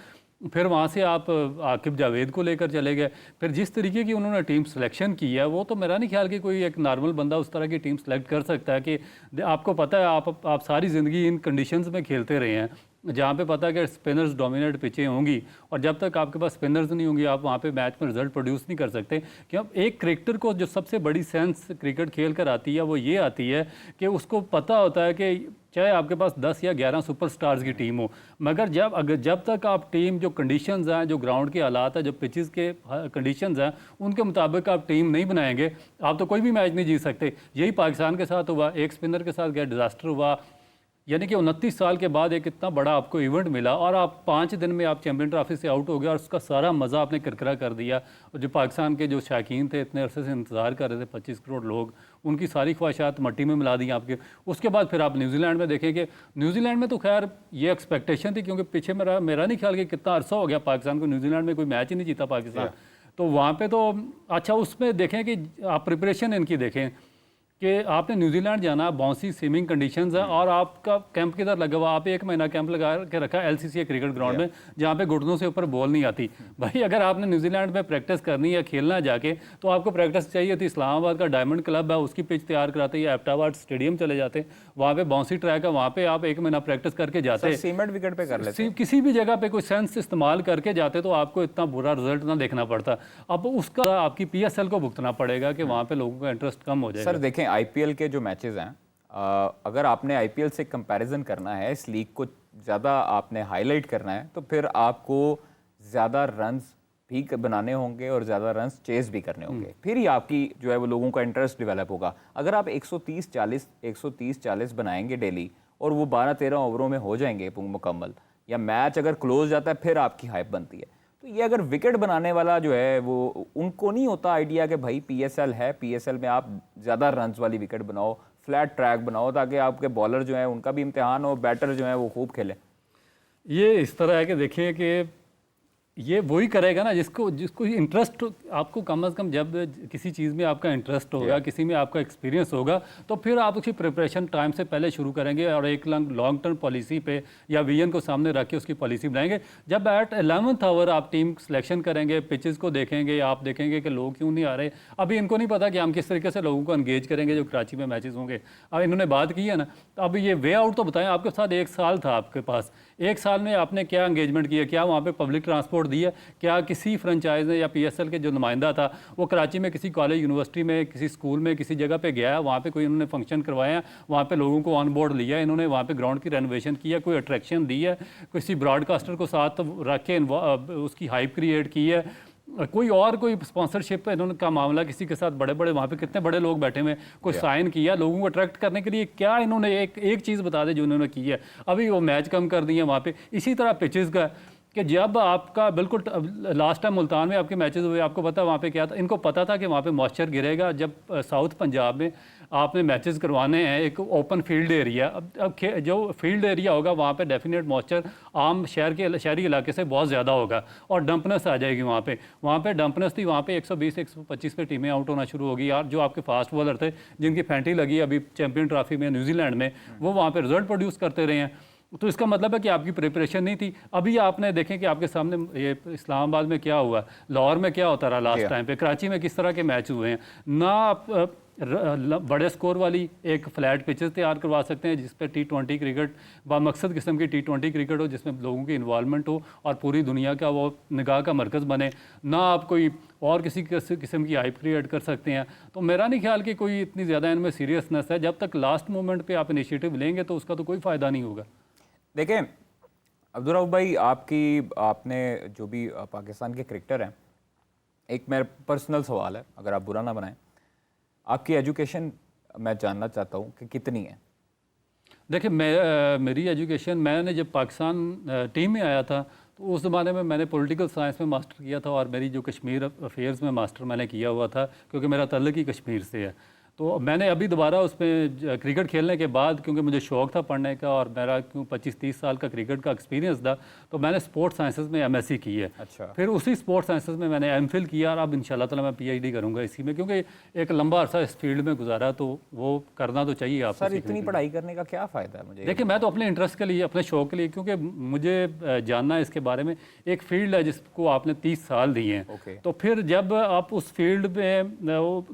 फिर वहाँ से आप आकिब जावेद को लेकर चले गए। फिर जिस तरीके की उन्होंने टीम सिलेक्शन की है, वो तो मेरा नहीं ख्याल कि कोई एक नॉर्मल बंदा उस तरह की टीम सेलेक्ट कर सकता है। कि आपको पता है, आप सारी ज़िंदगी इन कंडीशंस में खेलते रहे हैं, जहाँ पे पता है कि स्पिनर्स डोमिनेट पिचें होंगी, और जब तक आपके पास स्पिनर्स नहीं होंगी, आप वहाँ पे मैच में रिजल्ट प्रोड्यूस नहीं कर सकते। क्योंकि एक क्रिकेटर को जो सबसे बड़ी सेंस क्रिकेट खेल कर आती है, वो ये आती है कि उसको पता होता है कि चाहे आपके पास 10 या 11 सुपरस्टार्स की टीम हो, मगर जब तक आप टीम, जो कंडीशंस हैं, जो ग्राउंड के हालात हैं, जो पिचेस के कंडीशंस हैं, उनके मुताबिक आप टीम नहीं बनाएंगे, आप तो कोई भी मैच नहीं जीत सकते। यही पाकिस्तान के साथ हुआ, एक स्पिनर के साथ क्या डिजास्टर हुआ। यानी कि 29 साल के बाद एक इतना बड़ा आपको इवेंट मिला, और आप 5 दिन में आप चैम्पियन ट्रॉफी से आउट हो गए, और उसका सारा मज़ा आपने किरकिरा कर दिया। और जो पाकिस्तान के जो शायकीन थे, इतने अरसे से इंतज़ार कर रहे थे, 25 करोड़ लोग, उनकी सारी ख्वाहिशात मट्टी में मिला दी आपके। उसके बाद फिर आप न्यूजीलैंड में देखें कि न्यूजीलैंड में तो खैर ये एक्सपेक्टेशन थी, क्योंकि पीछे मेरा नहीं ख्याल कि कितना अरसा हो गया पाकिस्तान को न्यूजीलैंड में कोई मैच ही नहीं जीता पाकिस्तान। तो वहाँ पर तो अच्छा, उसमें देखें कि आप प्रिपरेशन इनकी देखें कि आपने न्यूजीलैंड जाना, बाउंसी स्विमिंग कंडीशंस है, और आपका कैंप किधर लगा हुआ, आप 1 महीना कैंप लगा के रखा LCCA क्रिकेट ग्राउंड में, जहाँ पे घुटनों से ऊपर बॉल नहीं आती। भाई, अगर आपने न्यूजीलैंड में प्रैक्टिस करनी है, खेलना जाके, तो आपको प्रैक्टिस चाहिए थी। इस्लामाबाद का डायमंड क्लब है, उसकी पिच तैयार कराते, या एबटाबाद स्टेडियम चले जाते, वहाँ पे बाउंसी ट्रैक है, वहाँ पे आप 1 महीना प्रैक्टिस करके जाते, सीमेंट विकेट पे कर लेते, किसी भी जगह पे कोई सेंस इस्तेमाल करके जाते, तो आपको इतना बुरा रिजल्ट ना देखना पड़ता। अब उसका आपकी PSL को भुगतना पड़ेगा कि वहाँ पे लोगों का इंटरेस्ट कम हो जाएगा। सर देखें, IPL के जो मैचेस हैं, अगर आपने IPL से कंपैरिजन करना है, इस लीग को ज़्यादा आपने हाईलाइट करना है, तो फिर आपको ज़्यादा रन्स भी बनाने होंगे और ज़्यादा रन्स चेस भी करने होंगे, फिर ही आपकी जो है वो लोगों का इंटरेस्ट डेवलप होगा। अगर आप 130-40 बनाएंगे डेली, और वो 12-13 ओवरों में हो जाएंगे मुकम्मल, या मैच अगर क्लोज जाता है फिर आपकी हाइप बनती है। तो ये अगर विकेट बनाने वाला जो है वो उनको नहीं होता आइडिया कि भाई पीएसएल है, पीएसएल में आप ज़्यादा रन्स वाली विकेट बनाओ, फ्लैट ट्रैक बनाओ, ताकि आपके बॉलर जो है उनका भी इम्तिहान हो, बैटर जो है वो खूब खेलें। ये इस तरह है कि देखिए कि ये वही करेगा ना जिसको जिसको इंटरेस्ट, आपको कम से कम जब किसी चीज़ में आपका इंटरेस्ट होगा, किसी में आपका एक्सपीरियंस होगा, तो फिर आप उसकी प्रिपरेशन टाइम से पहले शुरू करेंगे और एक लॉन्ग टर्म पॉलिसी पे या विजन को सामने रख के उसकी पॉलिसी बनाएंगे। जब एट 11th आवर आप टीम सिलेक्शन करेंगे, पिचेस को देखेंगे, आप देखेंगे कि लोग क्यों नहीं आ रहे। अभी इनको नहीं पता कि हम किस तरीके से लोगों को एंगेज करेंगे जो कराची में मैचेस होंगे। अब इन्होंने बात की है ना, तो अब ये वे आउट तो बताएं। आपके साथ 1 साल था, आपके पास 1 साल में आपने क्या एंगेजमेंट किया, क्या वहाँ पे पब्लिक ट्रांसपोर्ट दिया, क्या किसी फ्रेंचाइज ने या पीएसएल के जो नुमाइंदा था वो कराची में किसी कॉलेज, यूनिवर्सिटी में, किसी स्कूल में, किसी जगह पे गया, वहाँ पे कोई इन्होंने फंक्शन करवाया, वहाँ पे लोगों को ऑन बोर्ड लिया, इन्होंने वहाँ पे ग्राउंड की रेनोवेशन किया, कोई अट्रैक्शन दी है, किसी ब्रॉडकास्टर को साथ रख के उसकी हाइप क्रिएट की है, कोई स्पॉन्सरशिप इन्होंने का मामला किसी के साथ, बड़े बड़े वहाँ पे कितने बड़े लोग बैठे हुए, कोई साइन किया लोगों को अट्रैक्ट करने के लिए, क्या इन्होंने एक चीज़ बता दें जो इन्होंने की है। अभी वो मैच कम कर दिए वहाँ पे। इसी तरह पिचेस का कि जब आपका बिल्कुल लास्ट टाइम मुल्तान में आपके मैचेस हुए, आपको पता वहाँ पे क्या था, इनको पता था कि वहाँ पे मॉइस्चर गिरेगा। जब साउथ पंजाब में आपने मैचेस करवाने हैं, एक ओपन फील्ड एरिया, अब जो फील्ड एरिया होगा वहाँ पे डेफिनेट मॉइस्चर आम शहरी इलाके से बहुत ज़्यादा होगा और डंपनेस आ जाएगी वहाँ पे डंपनेस थी। वहाँ पे 120-125 पे टीमें आउट होना शुरू होगी यार। जो आपके फास्ट बॉलर थे जिनकी फैंटी लगी अभी चैंपियन ट्रॉफी में न्यूजीलैंड में, वो वहाँ पर रिजल्ट प्रोड्यूस करते रहे हैं। तो इसका मतलब है कि आपकी प्रिपरेशन नहीं थी। अभी आपने देखें कि आपके सामने ये इस्लामाबाद में क्या हुआ, लाहौर में क्या होता रहा लास्ट टाइम पे, कराची में किस तरह के मैच हुए हैं ना। आप बड़े स्कोर वाली एक फ्लैट पिचेस तैयार करवा सकते हैं जिस पे T20 क्रिकेट बामकसद किस्म की T20 क्रिकेट हो, जिसमें लोगों की इन्वॉल्वमेंट हो और पूरी दुनिया का वो निगाह का मरकज़ बने ना। आप कोई और किसी किस्म की हाइप क्रिएट कर सकते हैं। तो मेरा नहीं ख्याल कि कोई इतनी ज़्यादा इनमें सीरियसनेस है। जब तक लास्ट मोमेंट पर आप इनिशिएटिव लेंगे तो उसका तो कोई फ़ायदा नहीं होगा। देखें अब्दुल रऊफ भाई, आपने जो भी पाकिस्तान के क्रिकेटर हैं, एक मेरा पर्सनल सवाल है, अगर आप बुरा ना बनाएं, आपकी एजुकेशन मैं जानना चाहता हूं कि कितनी है। देखिए मेरी एजुकेशन, मैंने जब पाकिस्तान टीम में आया था तो उस ज़माने में मैंने पॉलिटिकल साइंस में मास्टर किया था और मेरी जो कश्मीर अफेयर्स में मास्टर मैंने किया हुआ था, क्योंकि मेरा तल्लुक ही कश्मीर से है। तो मैंने अभी दोबारा उसमें क्रिकेट खेलने के बाद, क्योंकि मुझे शौक़ था पढ़ने का और मेरा 25-30 साल का क्रिकेट का एक्सपीरियंस था, तो मैंने स्पोर्ट्स साइंसेज में MSc की है। अच्छा। फिर उसी स्पोर्ट्स साइंसेज में मैंने MPhil किया और अब इंशाल्लाह ताला मैं PhD करूँगा इसी में, क्योंकि एक लंबा अरसा इस फील्ड में गुजारा तो वो करना तो चाहिए आपको। सर इतनी पढ़ाई करने का क्या फ़ायदा है मुझे? देखिए मैं तो अपने इंटरेस्ट के लिए, अपने शौक़ के लिए, क्योंकि मुझे जानना है इसके बारे में। एक फील्ड है जिसको आपने 30 साल दिए हैं, तो फिर जब आप उस फील्ड में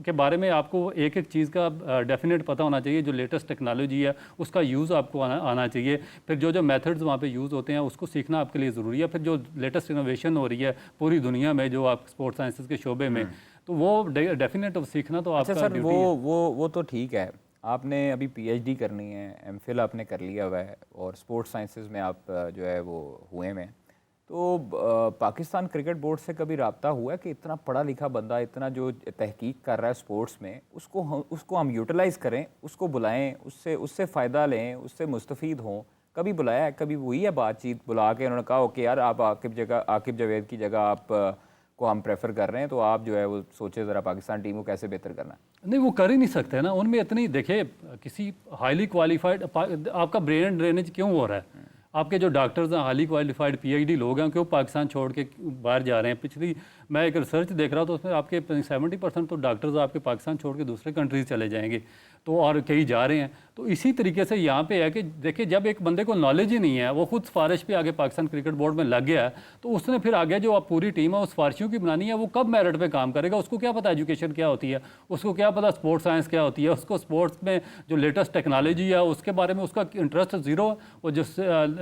के बारे में आपको एक एक चीज़ का डेफिनेट पता होना चाहिए। जो लेटेस्ट टेक्नोलॉजी है उसका यूज़ आपको आना चाहिए। फिर जो मेथड्स वहाँ पे यूज़ होते हैं उसको सीखना आपके लिए ज़रूरी है। फिर जो लेटेस्ट इनोवेशन हो रही है पूरी दुनिया में जो आप स्पोर्ट्स साइंसेज के शोबे में, तो वो डेफिनेट सीखना तो आपका सर ड्यूटी है। वो तो ठीक है, आपने अभी PhD करनी है, MPhil आपने कर लिया हुआ है और स्पोर्ट्स साइंसेज में आप जो है वो हुए में, तो पाकिस्तान क्रिकेट बोर्ड से कभी रब्ता हुआ है कि इतना पढ़ा लिखा बंदा इतना जो तहकीक कर रहा है स्पोर्ट्स में, उसको हम यूटिलाइज़ करें, उसको बुलाएं, उससे फ़ायदा लें, उससे मुस्तफ़ीद हों? कभी बुलाया है, कभी हुई है बातचीत, बुला के उन्होंने कहा ओके यार आप आकिब जावेद की जगह आप को हम प्रेफर कर रहे हैं, तो आप जो है वो सोचे ज़रा पाकिस्तान टीम को कैसे बेहतर करना है? नहीं, वो कर ही नहीं सकते ना। उनमें इतनी, देखिए किसी हाईली क्वालिफाइड, आपका ब्रेन ड्रेनेज क्यों हो रहा है? आपके जो डॉक्टर्स हैं, हाईली क्वालिफाइड PhD लोग हैं, क्यों पाकिस्तान छोड़ के बाहर जा रहे हैं? पिछली मैं एक रिसर्च देख रहा था, तो उसमें आपके 70% तो डॉक्टर्स आपके पाकिस्तान छोड़ के दूसरे कंट्रीज चले जाएंगे, तो और कई जा रहे हैं। तो इसी तरीके से यहाँ पे है कि देखिए जब एक बंदे को नॉलेज ही नहीं है, वो खुद सिफारिश पे आगे पाकिस्तान क्रिकेट बोर्ड में लग गया है, तो उसने फिर आगे जो आप पूरी टीम है उस सिफारिशों की बनानी है, वो कब मेरिट पे काम करेगा? उसको क्या पता एजुकेशन क्या होती है, उसको क्या पता स्पोर्ट्स साइंस क्या होती है, उसको स्पोर्ट्स में जो लेटेस्ट टेक्नोलॉजी है उसके बारे में उसका इंटरेस्ट ज़ीरो। वो जो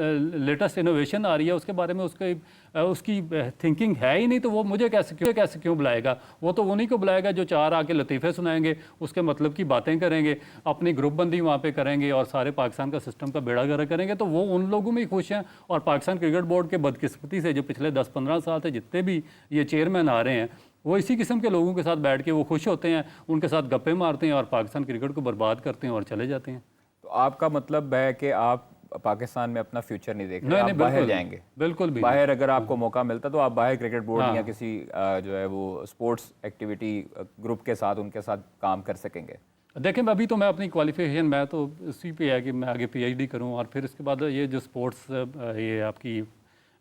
लेटेस्ट इनोवेशन आ रही है उसके बारे में उसकी थिंकिंग है ही नहीं, तो वो मुझे कैसे क्यों बुलाएगा? वो तो उन्हीं को बुलाएगा जो 4 आके लतीफ़े सुनाएंगे, उसके मतलब की बातें करेंगे, अपनी ग्रुप बंदी वहाँ पे करेंगे और सारे पाकिस्तान का सिस्टम का बेड़ा गर्क करेंगे। तो वो उन लोगों में ही खुश हैं। और पाकिस्तान क्रिकेट बोर्ड के बदकिस्मती से जो पिछले 10-15 साल से जितने भी ये चेयरमैन आ रहे हैं, वो इसी किस्म के लोगों के साथ बैठ के वो खुश होते हैं, उनके साथ गप्पे मारते हैं और पाकिस्तान क्रिकेट को बर्बाद करते हैं और चले जाते हैं। तो आपका मतलब है कि आप पाकिस्तान में अपना फ्यूचर नहीं देख रहे, नहीं आप नहीं बाहर बिल्कुल जाएंगे, बिल्कुल भी बाहर अगर आपको मौका मिलता तो आप बाहर क्रिकेट बोर्ड हाँ। या किसी जो है वो स्पोर्ट्स एक्टिविटी ग्रुप के साथ उनके साथ काम कर सकेंगे? देखें अभी तो मैं अपनी क्वालिफिकेशन मैं तो इसी पे है कि मैं आगे पीएचडी करूं और फिर उसके बाद ये जो स्पोर्ट्स ये आपकी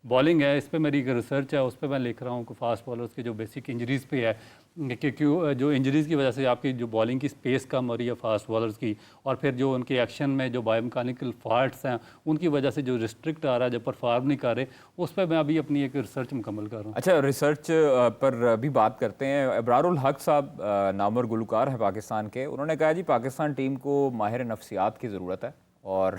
बॉलिंग है इस पे मेरी एक रिसर्च है, उस पे मैं लिख रहा हूँ कि फास्ट बॉलर्स के जो बेसिक इंजरीज़ पे है कि क्यों जो इंजरीज़ की वजह से आपकी जो बॉलिंग की स्पेस कम हो रही है फास्ट बॉलर्स की, और फिर जो उनके एक्शन में जो बायोमैकेनिकल फॉल्ट्स हैं उनकी वजह से जो रिस्ट्रिक्ट आ रहा है, जो परफॉर्म नहीं कर रहे, उस पर मैं अभी अपनी एक रिसर्च मुकम्मल कर रहा हूँ। अच्छा, रिसर्च पर भी बात करते हैं। अबरारुल हक साहब नामवर गुलकार हैं पाकिस्तान के, उन्होंने कहा जी पाकिस्तान टीम को माहिर नफ्सियात की ज़रूरत है और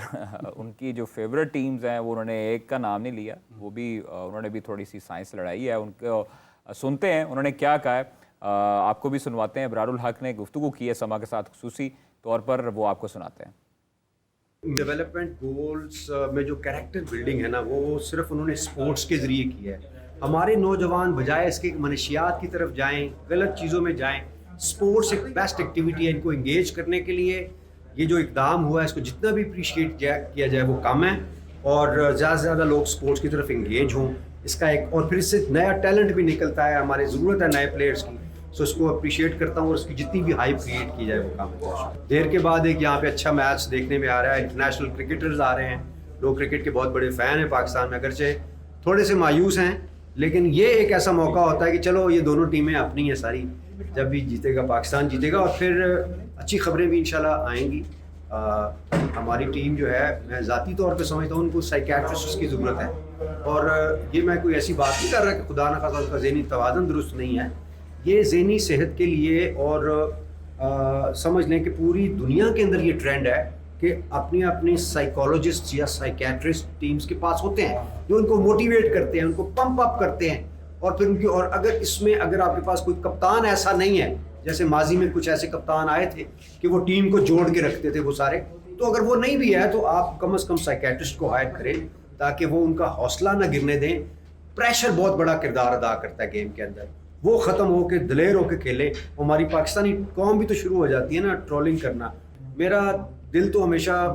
उनकी जो फेवरेट टीम्स हैं वो उन्होंने एक का नाम नहीं लिया, वो भी उन्होंने भी थोड़ी सी साइंस लड़ाई है। उनको सुनते हैं उन्होंने क्या कहा है, आपको भी सुनवाते हैं। अबरारुल हक ने गुफ्तगू की है समा के साथ खुसूसी तौर पर, वो आपको सुनाते हैं। डेवलपमेंट गोल्स में जो कैरेक्टर बिल्डिंग है ना वो सिर्फ उन्होंने स्पोर्ट्स के ज़रिए की है। हमारे नौजवान बजाय इसके मनशियात की तरफ जाएं, गलत चीज़ों में जाएं, स्पोर्ट्स एक बेस्ट एक्टिविटी है, इनको इंगेज करने के लिए ये जो इकदाम हुआ है इसको जितना भी अप्रिशिएट किया जाए वो कम है, और ज़्यादा से ज़्यादा लोग स्पोर्ट्स की तरफ इंगेज हों इसका एक, और फिर इससे नया टैलेंट भी निकलता है, हमारी ज़रूरत है नए प्लेयर्स की, सो इसको अप्रिशिएट करता हूँ और उसकी जितनी भी हाइप क्रिएट की जाए वो काम है। देर के बाद एक यहाँ पे अच्छा मैच देखने में आ रहा है, इंटरनेशनल क्रिकेटर्स आ रहे हैं, लोग क्रिकेट के बहुत बड़े फ़ैन हैं पाकिस्तान में, अगरचे थोड़े से मायूस हैं, लेकिन ये एक ऐसा मौका होता है कि चलो ये दोनों टीमें अपनी हैं सारी, जब भी जीतेगा पाकिस्तान जीतेगा और फिर अच्छी खबरें भी इंशाल्लाह आएंगी। हमारी टीम जो है मैं ज़ाती तौर पे समझता हूँ उनको साइकियाट्रिस्ट की ज़रूरत है, और ये मैं कोई ऐसी बात नहीं कर रहा कि खुदा न खासा उनका ज़हनी तवाज़ुन दुरुस्त नहीं है, ये ज़हनी सेहत के लिए, और समझ लें कि पूरी दुनिया के अंदर ये ट्रेंड है कि अपनी अपनी साइकोलॉजिस्ट या साइकियाट्रिस्ट टीम्स के पास होते हैं जो उनको मोटिवेट करते हैं, उनको पंप अप करते हैं, और फिर उनकी, और अगर इसमें अगर आपके पास कोई कप्तान ऐसा नहीं है, जैसे माजी में कुछ ऐसे कप्तान आए थे कि वो टीम को जोड़ के रखते थे वो सारे, तो अगर वो नहीं भी है तो आप कम से कम साइकियाट्रिस्ट को हायर करें ताकि वो उनका हौसला ना गिरने दें। प्रेशर बहुत बड़ा किरदार अदा करता है गेम के अंदर, वो ख़त्म होकर दिलेर होकर खेलें। हमारी पाकिस्तानी कौम भी तो शुरू हो जाती है ना ट्रोलिंग करना। मेरा दिल तो हमेशा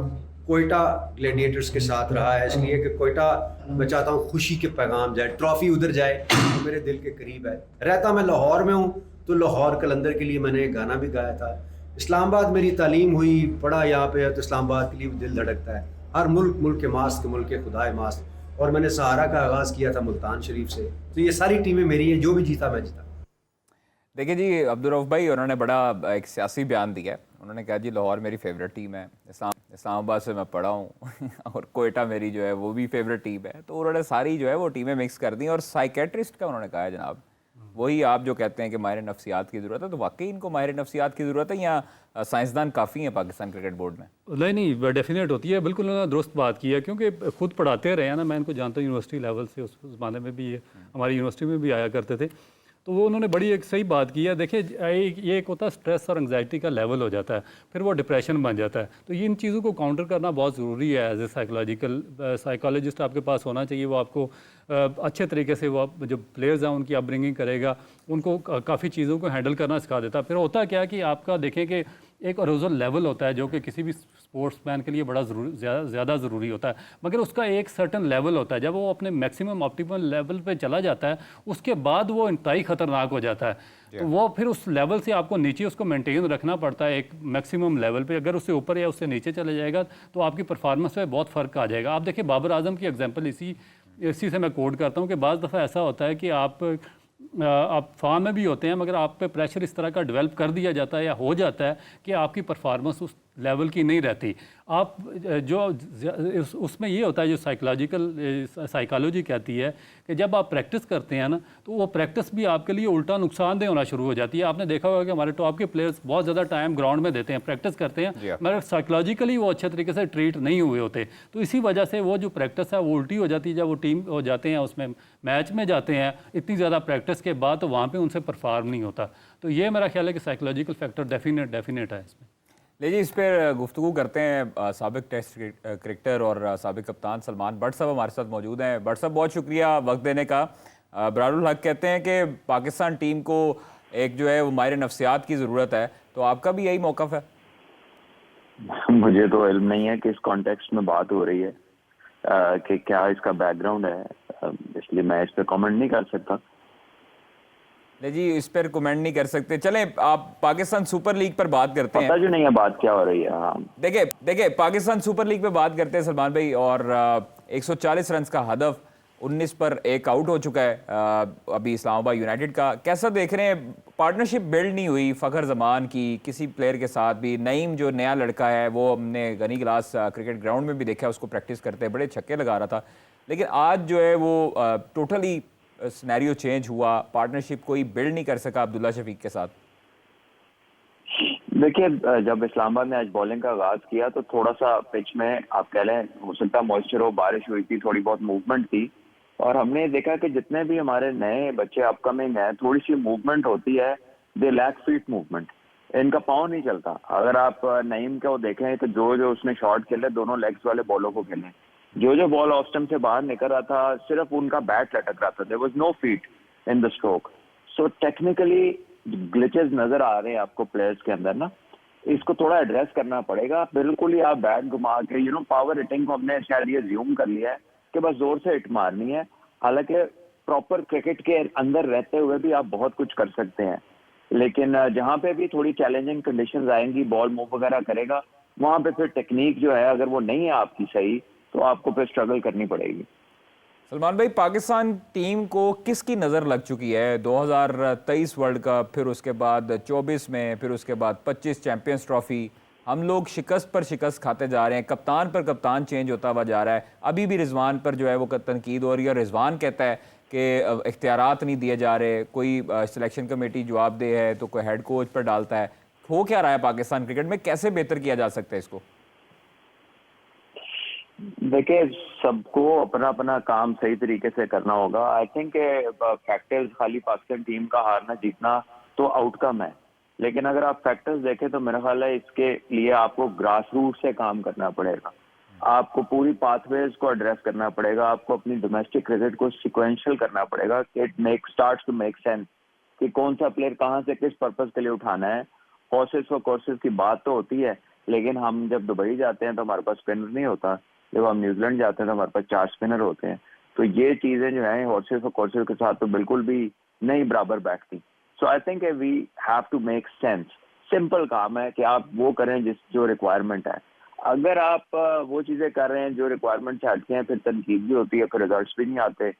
कोयटा ग्लैडिएटर्स के साथ रहा है, इसलिए कि कोयटा मैं चाहता हूँ खुशी के पैगाम जाए, ट्रॉफी उधर जाए, तो मेरे दिल के करीब है। रहता मैं लाहौर में हूँ तो लाहौर कलंदर के लिए मैंने गाना भी गाया था। इस्लामाबाद मेरी तालीम हुई, पढ़ा यहाँ पे है, तो इस्लामाबाद के लिए भी दिल धड़कता है। हर मुल्क के मास्त के मुल्क के खुदाए मास्त, और मैंने सहारा का आगाज़ किया था मुल्तान शरीफ से, तो ये सारी टीमें मेरी हैं, जो भी जीता मैं जीता। देखिए जी अब्दुल रऊफ भाई, उन्होंने बड़ा एक सियासी बयान दिया है। उन्होंने कहा जी लाहौर मेरी फेवरेट टीम है, इस्लामाबाद से मैं पढ़ा हूँ और कोयटा मेरी जो है वो भी फेवरेट टीम है, तो उन्होंने सारी जो है वो टीमें मिक्स कर दी। और साइकेट्रिस्ट का उन्होंने कहा है जनाब, वही आप जो कहते हैं कि माहिर नफ्सियात की ज़रूरत है, तो वाकई इनको माहिर नफ्सियात की ज़रूरत है या साइंसदान काफ़ी हैं पाकिस्तान क्रिकेट बोर्ड में? नहीं डेफिनेट होती है, बिल्कुल उन्होंने दुरुस्त बात की है, क्योंकि खुद पढ़ाते रहे हैं ना, मैं इनको जानता हूँ यूनिवर्सिटी लेवल से, उस ज़माने में भी ये हमारी यूनिवर्सिटी में भी आया करते थे, तो वो उन्होंने बड़ी एक सही बात की है। देखिए ये एक होता है स्ट्रेस और एंग्जाइटी का लेवल हो जाता है, फिर वो डिप्रेशन बन जाता है, तो ये इन चीज़ों को काउंटर करना बहुत ज़रूरी है। एज ए साइकोलॉजिस्ट आपके पास होना चाहिए, वो आपको अच्छे तरीके से वो जो प्लेयर्स हैं उनकी अपब्रिंगिंग करेगा, उनको काफ़ी चीज़ों को हैंडल करना सिखा देता है। फिर होता क्या है कि आपका देखें कि एक अरोजल लेवल होता है जो कि किसी भी स्पोर्ट्समैन के लिए बड़ा ज़्यादा ज़रूरी होता है, मगर उसका एक सर्टन लेवल होता है, जब वो अपने मैक्सिमम ऑप्टिमल लेवल पे चला जाता है उसके बाद वो इंतहाई ख़तरनाक हो जाता है। तो वो फिर उस लेवल से आपको नीचे उसको मेंटेन रखना पड़ता है एक मैक्सिमम लेवल पे। अगर उससे ऊपर या उससे नीचे चले जाएगा तो आपकी परफॉर्मेंस में बहुत फ़र्क आ जाएगा। आप देखिए बाबर आजम की एग्जांपल इसी से मैं कोट करता हूँ कि बाज़ दफ़ा ऐसा होता है कि आप फॉर्म में भी होते हैं, मगर आप पे प्रेशर इस तरह का डेवलप कर दिया जाता है या हो जाता है कि आपकी परफॉर्मेंस उस लेवल की नहीं रहती। आप जो उसमें ये होता है, जो साइकोलॉजी कहती है कि जब आप प्रैक्टिस करते हैं ना, तो वो प्रैक्टिस भी आपके लिए उल्टा नुकसानदेह होना शुरू हो जाती है। आपने देखा होगा कि हमारे टॉप के प्लेयर्स बहुत ज़्यादा टाइम ग्राउंड में देते हैं, प्रैक्टिस करते हैं, मगर साइकोलॉजिकली वो अच्छे तरीके से ट्रीट नहीं हुए होते, तो इसी वजह से वो जो प्रैक्टिस है वो उल्टी हो जाती है। जब वो टीम हो जाते हैं, उसमें मैच में जाते हैं इतनी ज़्यादा प्रैक्टिस के बाद, तो वहाँ पर उनसे परफॉर्म नहीं होता। तो ये मेरा ख्याल है कि साइकोलॉजिकल फैक्टर डेफिनेट है इसमें। ले जी, इस पर गुफ्तगू करते हैं। साबिक टेस्ट क्रिकेटर और साबिक कप्तान सलमान भट्ट साहब हमारे साथ मौजूद हैं। भट्ट साहब बहुत शुक्रिया वक्त देने का। अबरारुल हक कहते हैं कि पाकिस्तान टीम को एक जो है वो माहिर नफ्सियात की ज़रूरत है, तो आपका भी यही मौक़िफ़ है? मुझे तो इल्म नहीं है कि इस कॉन्टेक्स्ट में बात हो रही है, कि क्या इसका बैकग्राउंड है, इसलिए मैं इस पर कमेंट नहीं कर सकता। नहीं जी, इस पर कमेंट नहीं कर सकते। चलें, आप पाकिस्तान सुपर लीग पर बात करते हैं। पता जो नहीं है बात क्या हो रही है। हाँ, देखिए पाकिस्तान सुपर लीग पे बात करते हैं सलमान भाई, और 140 रन का हदफ, 19 पर एक आउट हो चुका है अभी इस्लामाबाद यूनाइटेड का। कैसा देख रहे हैं? पार्टनरशिप बिल्ड नहीं हुई फ़खर जमान की किसी प्लेयर के साथ भी। नईम जो नया लड़का है वो हमने गनी ग्लास क्रिकेट ग्राउंड में भी देखा, उसको प्रैक्टिस करते बड़े छक्के लगा रहा था, लेकिन आज जो है वो टोटली सिनेरियो चेंज हुआ, पार्टनरशिप कोई बिल्ड नहीं कर सका अब्दुल्ला शफीक के साथ। देखिए जब इस्लामाबाद ने आज बॉलिंग का आगाज किया तो थोड़ा सा पिच में आप कह लें, हो सकता मॉइस्चर हो, बारिश हुई थी, थोड़ी बहुत मूवमेंट थी, और हमने देखा कि जितने भी हमारे नए बच्चे अपकमिंग हैं, थोड़ी सी मूवमेंट होती है, दे लैक फीट मूवमेंट, इनका पाँव नहीं चलता। अगर आप नईम को देखें तो जो उसने शॉट खेले दोनों लेग्स वाले बॉलों को खेले, जो बॉल ऑफ स्टंप से बाहर निकल रहा था सिर्फ उनका बैट लटक रहा था, there was no feet in the stroke. So technically glitches नजर आ रहे हैं आपको प्लेयर्स के अंदर ना, इसको थोड़ा एड्रेस करना पड़ेगा। बिल्कुल ही आप बैट घुमा के पावर हिटिंग को हमने शायद ये ज्यूम कर लिया है कि बस जोर से हिट मारनी है, हालांकि प्रॉपर क्रिकेट के अंदर रहते हुए भी आप बहुत कुछ कर सकते हैं, लेकिन जहां पे भी थोड़ी चैलेंजिंग कंडीशंस आएंगी, बॉल मूव वगैरह करेगा, वहां पे फिर टेक्निक जो है अगर वो नहीं है आपकी सही तो आपको फिर स्ट्रगल करनी पड़ेगी। सलमान भाई, पाकिस्तान टीम को किसकी नज़र लग चुकी है? 2023 वर्ल्ड कप, फिर उसके बाद 24 में, फिर उसके बाद 25 चैंपियंस ट्रॉफी, हम लोग शिकस्त पर शिकस्त खाते जा रहे हैं, कप्तान पर कप्तान चेंज होता हुआ जा रहा है। अभी भी रिजवान पर जो है वो तनकीद हो रही है, रिजवान कहता है कि इख्तियारात नहीं दिए जा रहे, कोई सिलेक्शन कमेटी जवाबदेह है तो कोई हेड कोच पर डालता है। हो क्या रहा है पाकिस्तान क्रिकेट में? कैसे बेहतर किया जा सकता है इसको? देखिए सबको अपना अपना काम सही तरीके से करना होगा। आई थिंक फैक्टर्स खाली पाकिस्तान टीम का हारना जीतना तो आउटकम है, लेकिन अगर आप फैक्टर्स देखें तो मेरा ख्याल है इसके लिए आपको ग्रास रूट से काम करना पड़ेगा, आपको पूरी पाथवेज को एड्रेस करना पड़ेगा, आपको अपनी डोमेस्टिक क्रिकेट को सिक्वेंशियल करना पड़ेगा। It starts to make sense कि कौन सा प्लेयर कहाँ से किस पर्पज के लिए उठाना है। कोर्सेज फॉर कोर्सेज की बात तो होती है, लेकिन हम जब दुबई जाते हैं तो हमारे पास स्पिनर नहीं होता, जब हम न्यूजीलैंड जाते हैं तो हमारे पास 4 स्पिनर होते हैं। तो ये चीजें जो हैं हॉर्सेस और कोर्सेज के साथ तो बिल्कुल भी नहीं बराबर बैठती। So I think we have to make sense. Simple काम है कि आप वो करें जो रिक्वायरमेंट है। अगर आप वो चीजें कर रहे हैं जो रिक्वायरमेंट से हटके हैं, फिर तनकीद भी होती है, फिर रिजल्ट्स भी नहीं आते,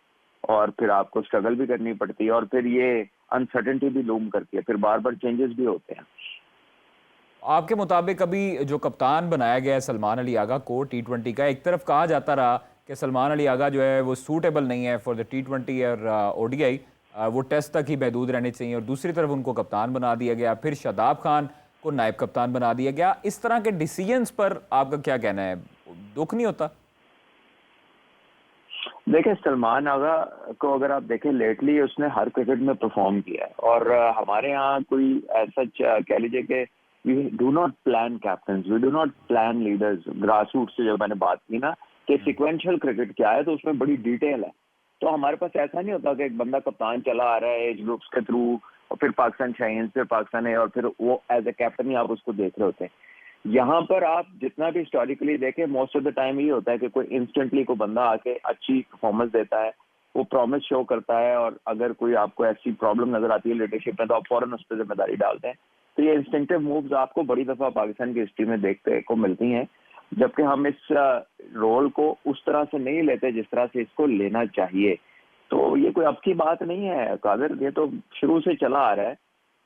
और फिर आपको स्ट्रगल भी करनी पड़ती है, और फिर ये अनसर्टेनिटी भी लूम करती है, फिर बार बार चेंजेस भी होते हैं। आपके मुताबिक अभी जो कप्तान बनाया गया है सलमान अली आगा को T20 का, एक तरफ कहा जाता रहा कि सलमान अली आगा जो है वो सूटेबल नहीं है फॉर द T20 और ODI, वो टेस्ट तक ही महदूद रहने चाहिए, और दूसरी तरफ उनको कप्तान बना दिया गया, फिर शादाब खान को नायब कप्तान बना दिया गया। इस तरह के डिसीजंस पर आपका क्या कहना है? दुख नहीं होता? देखिए सलमान आगा को अगर आप देखें लेटली उसने हर क्रिकेट में परफॉर्म किया है, और हमारे यहाँ कोई ऐसा कह लीजिए कि we do not plan captains, we do not plan leaders। Grass root से जब मैंने बात की ना कि सिक्वेंशियल क्रिकेट क्या है, तो उसमें बड़ी डिटेल है। तो हमारे पास ऐसा नहीं होता कि एक बंदा कप्तान चला आ रहा है एज ग्रुप्स के थ्रू, और फिर पाकिस्तान शाहीन्स, फिर पाकिस्तान है, और फिर वो एज ए कैप्टन ही आप उसको देख रहे होते हैं। यहाँ पर आप जितना भी हिस्टोरिकली देखें, मोस्ट ऑफ द टाइम ये होता है कि कोई इंस्टेंटली कोई बंदा आके अच्छी परफॉर्मेंस देता है, वो प्रॉमिस शो करता है, और अगर कोई आपको ऐसी प्रॉब्लम नजर आती है लीडरशिप में तो आप फौरन उस पर जिम्मेदारी डालते हैं। तो ये इंस्टिंक्टिव मूव्स आपको बड़ी दफा पाकिस्तान की हिस्ट्री में देखने को मिलती हैं, जबकि हम इस रोल को उस तरह से नहीं लेते जिस तरह से इसको लेना चाहिए। तो ये कोई अब की बात नहीं है कादिर, ये तो शुरू से चला आ रहा है।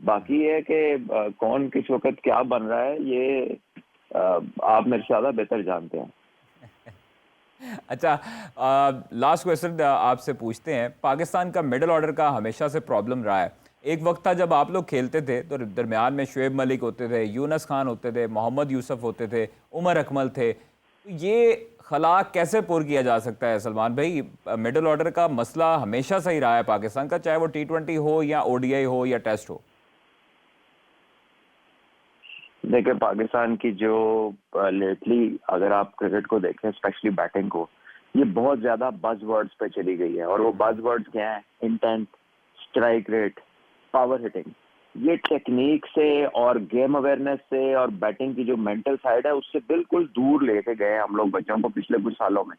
बाकी ये कि कौन किस वक्त क्या बन रहा है ये आप मेरे से ज़्यादा बेहतर जानते हैं। अच्छा, लास्ट क्वेश्चन आपसे पूछते हैं। पाकिस्तान का मिडिल ऑर्डर का हमेशा से प्रॉब्लम रहा है। एक वक्त था जब आप लोग खेलते थे तो दरमियान में शुएब मलिक होते थे, यूनस खान होते थे, मोहम्मद यूसुफ होते थे, उमर अकमल थे। तो ये खला कैसे पूरा किया जा सकता है सलमान भाई? मिडिल ऑर्डर का मसला हमेशा से ही रहा है पाकिस्तान का, चाहे वो T20 हो या ODI हो या टेस्ट हो। देखिए पाकिस्तान की जो लेटली अगर आप क्रिकेट को देखें, स्पेशली बैटिंग को, ये बहुत ज्यादा बज वर्ड्स पे चली गई है, और वो बज वर्ड्स क्या है? Intent, strike rate, power hitting. ये टेक्निक से और गेम अवेयरनेस से और बैटिंग की जो मेंटल साइड है उससे बिल्कुल दूर लेके गए हम लोग बच्चों को पिछले कुछ सालों में।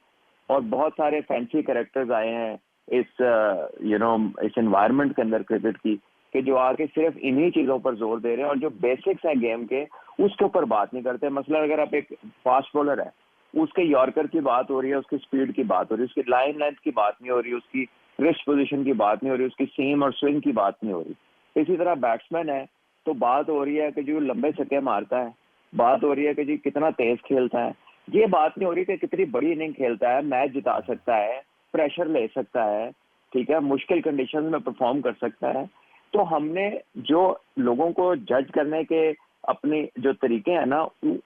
और बहुत सारे फैंसी कैरेक्टर्स आए हैं इस एनवायरनमेंट के अंदर क्रिकेट की, कि जो आके सिर्फ इन्हीं चीज़ों पर जोर दे रहे हैं और जो बेसिक्स हैं गेम के उसके ऊपर बात नहीं करते। मसलन अगर आप एक फास्ट बॉलर है, उसके यॉर्कर की बात हो रही है, उसकी स्पीड की बात हो रही है, उसकी लाइन लेंथ की बात नहीं हो रही, उसकी रिस्ट पोजीशन की बात नहीं हो रही, उसकी सीम और स्विंग की बात नहीं हो रही। इसी तरह बैट्समैन है तो बात हो रही है कि जो लंबे छक्के मारता है, बात हो रही है कि जी कितना तेज खेलता है, ये बात नहीं हो रही कि कितनी बड़ी इनिंग खेलता है, मैच जिता सकता है, प्रेशर ले सकता है, ठीक है, मुश्किल कंडीशंस में परफॉर्म कर सकता है। तो हमने जो लोगों को जज करने के अपने जो तरीके हैं ना,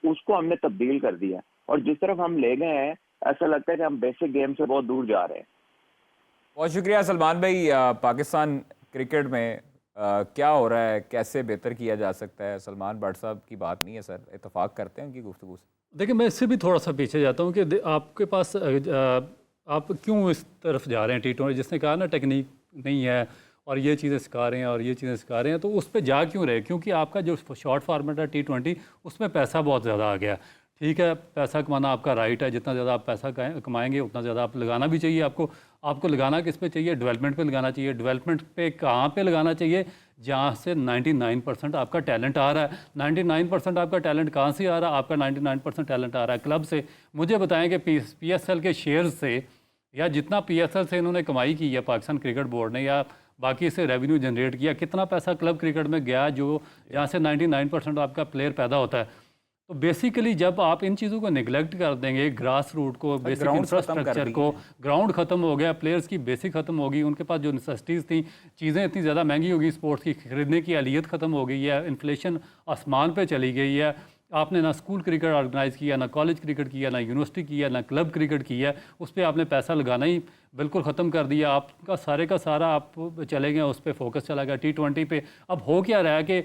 उसको हमने तब्दील कर दिया और जिस तरफ हम ले गए हैं ऐसा लगता है कि हम बेसिक गेम से बहुत दूर जा रहे हैं। बहुत शुक्रिया सलमान भाई। पाकिस्तान क्रिकेट में क्या हो रहा है, कैसे बेहतर किया जा सकता है? सलमान भट्ट साहब की बात नहीं है सर, इत्तेफाक करते हैं उनकी गुफ्तगू से। देखिए, मैं इससे भी थोड़ा सा पीछे जाता हूँ कि आपके पास आप क्यों इस तरफ जा रहे हैं T20, जिसने कहा ना टेक्निक नहीं है और ये चीज़ें सिखा रहे हैं और ये चीज़ें सिखा रहे हैं, तो उस पर जा क्यों रहे? क्योंकि आपका जो शॉर्ट फार्मेट है T20, उसमें पैसा बहुत ज़्यादा आ गया। ठीक है, पैसा कमाना आपका राइट है, जितना ज़्यादा आप पैसा कमाएंगे उतना ज़्यादा आप लगाना भी चाहिए। आपको लगाना किस पे चाहिए? डेवलपमेंट पे लगाना चाहिए। डेवलपमेंट पे कहाँ पे लगाना चाहिए? जहाँ से 99% आपका टैलेंट आ रहा है। 99% आपका टैलेंट कहाँ से आ रहा है? आपका 99% टैलेंट आ रहा है क्लब से। मुझे बताएं कि PSL के शेयर से या जितना PSL से इन्होंने कमाई की है पाकिस्तान क्रिकेट बोर्ड ने, या बाकी से रेवेन्यू जनरेट किया, कितना पैसा क्लब क्रिकेट में गया जो जहाँ से 99% आपका प्लेयर पैदा होता है। तो बेसिकली जब आप इन चीज़ों को निगलेक्ट कर देंगे, ग्रास रूट को, बेसिक इंफ्रास्ट्रक्चर को, ग्राउंड ख़त्म हो गया, प्लेयर्स की बेसिक ख़त्म होगी, उनके पास जो नेसेसिटीज़ थी, चीज़ें इतनी ज़्यादा महंगी होगी, स्पोर्ट्स की खरीदने की अहलियत ख़त्म हो गई है, इन्फ्लेशन आसमान पे चली गई है। आपने ना स्कूल क्रिकेट ऑर्गेनाइज़ किया, ना कॉलेज क्रिकेट किया, ना यूनिवर्सिटी किया, ना क्लब क्रिकेट किया, उस पर आपने पैसा लगाना ही बिल्कुल ख़त्म कर दिया। आपका सारे का सारा आप चले गए, उस पर फोकस चला गया T20 पे। अब हो क्या रहा है कि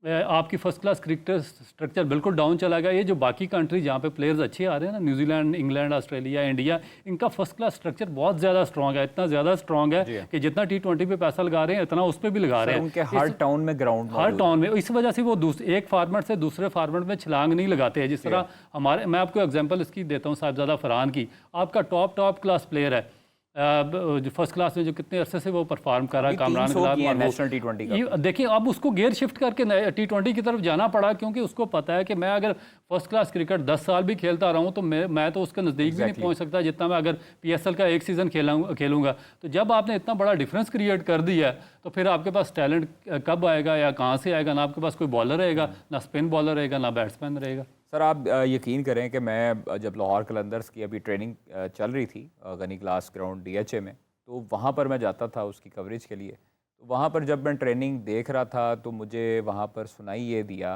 आपकी फर्स्ट क्लास क्रिकेट स्ट्रक्चर बिल्कुल डाउन चला गया। ये जो बाकी कंट्री जहाँ पे प्लेयर्स अच्छे आ रहे हैं ना, न्यूजीलैंड, इंग्लैंड, ऑस्ट्रेलिया, इंडिया, इनका फर्स्ट क्लास स्ट्रक्चर बहुत ज़्यादा स्ट्रॉन्ग है। इतना ज़्यादा स्ट्रॉन्ग है कि जितना T20 पे पैसा लगा रहे हैं इतना उस पर भी लगा रहे हैं। उनके हर टाउन में ग्राउंड, हर टाउन में, इस वजह से वो एक फार्मेट से दूसरे फार्मेट में छलांग नहीं लगाते हैं। जिस तरह मैं आपको एग्जांपल इसकी देता हूँ, साहिबजादा फरहान की। आपका टॉप क्लास प्लेयर है, जो फर्स्ट क्लास में जो कितने अरसे से वो परफॉर्म कर रहा है, कामरान नेशनल T20 का। देखिए, अब उसको गेयर शिफ्ट करके T20 की तरफ जाना पड़ा, क्योंकि उसको पता है कि मैं अगर फर्स्ट क्लास क्रिकेट 10 साल भी खेलता रहूँ तो मैं तो उसके नज़दीक भी नहीं पहुँच सकता जितना मैं अगर PSL का एक सीज़न खेलूँगा। तो जब आपने इतना बड़ा डिफरेंस क्रिएट कर दिया है तो फिर आपके पास टैलेंट कब आएगा या कहाँ से आएगा? ना आपके पास कोई बॉलर रहेगा, ना स्पिन बॉलर रहेगा, ना बैट्समैन रहेगा। सर आप यकीन करें कि मैं जब लाहौर कलंदर्स की अभी ट्रेनिंग चल रही थी गनी क्लास ग्राउंड DHA में, तो वहाँ पर मैं जाता था उसकी कवरेज के लिए। तो वहाँ पर जब मैं ट्रेनिंग देख रहा था तो मुझे वहाँ पर सुनाई ये दिया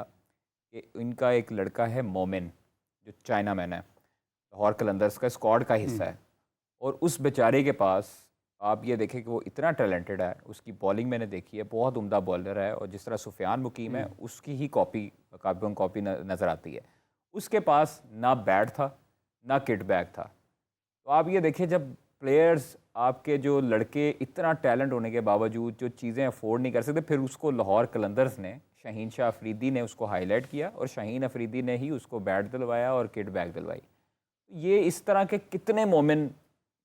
कि इनका एक लड़का है मोमिन, जो चाइना मैन है, लाहौर कलंदर्स का स्क्वाड का हिस्सा है, और उस बेचारे के पास आप ये देखें कि वो इतना टैलेंटेड है। उसकी बॉलिंग मैंने देखी है, बहुत उम्दा बॉलर है, और जिस तरह सुफियान मुकीम है उसकी ही कॉपी नज़र आती है। उसके पास ना बैट था ना किट बैग था। तो आप ये देखिए, जब प्लेयर्स आपके जो लड़के इतना टैलेंट होने के बावजूद जो चीज़ें अफोर्ड नहीं कर सकते, फिर उसको लाहौर कलंदर्स ने, शाहीन शाह अफरीदी ने उसको हाईलाइट किया और शाहीन अफरीदी ने ही उसको बैट दिलवाया और किट बैग दिलवाई। ये इस तरह के कितने मोमिन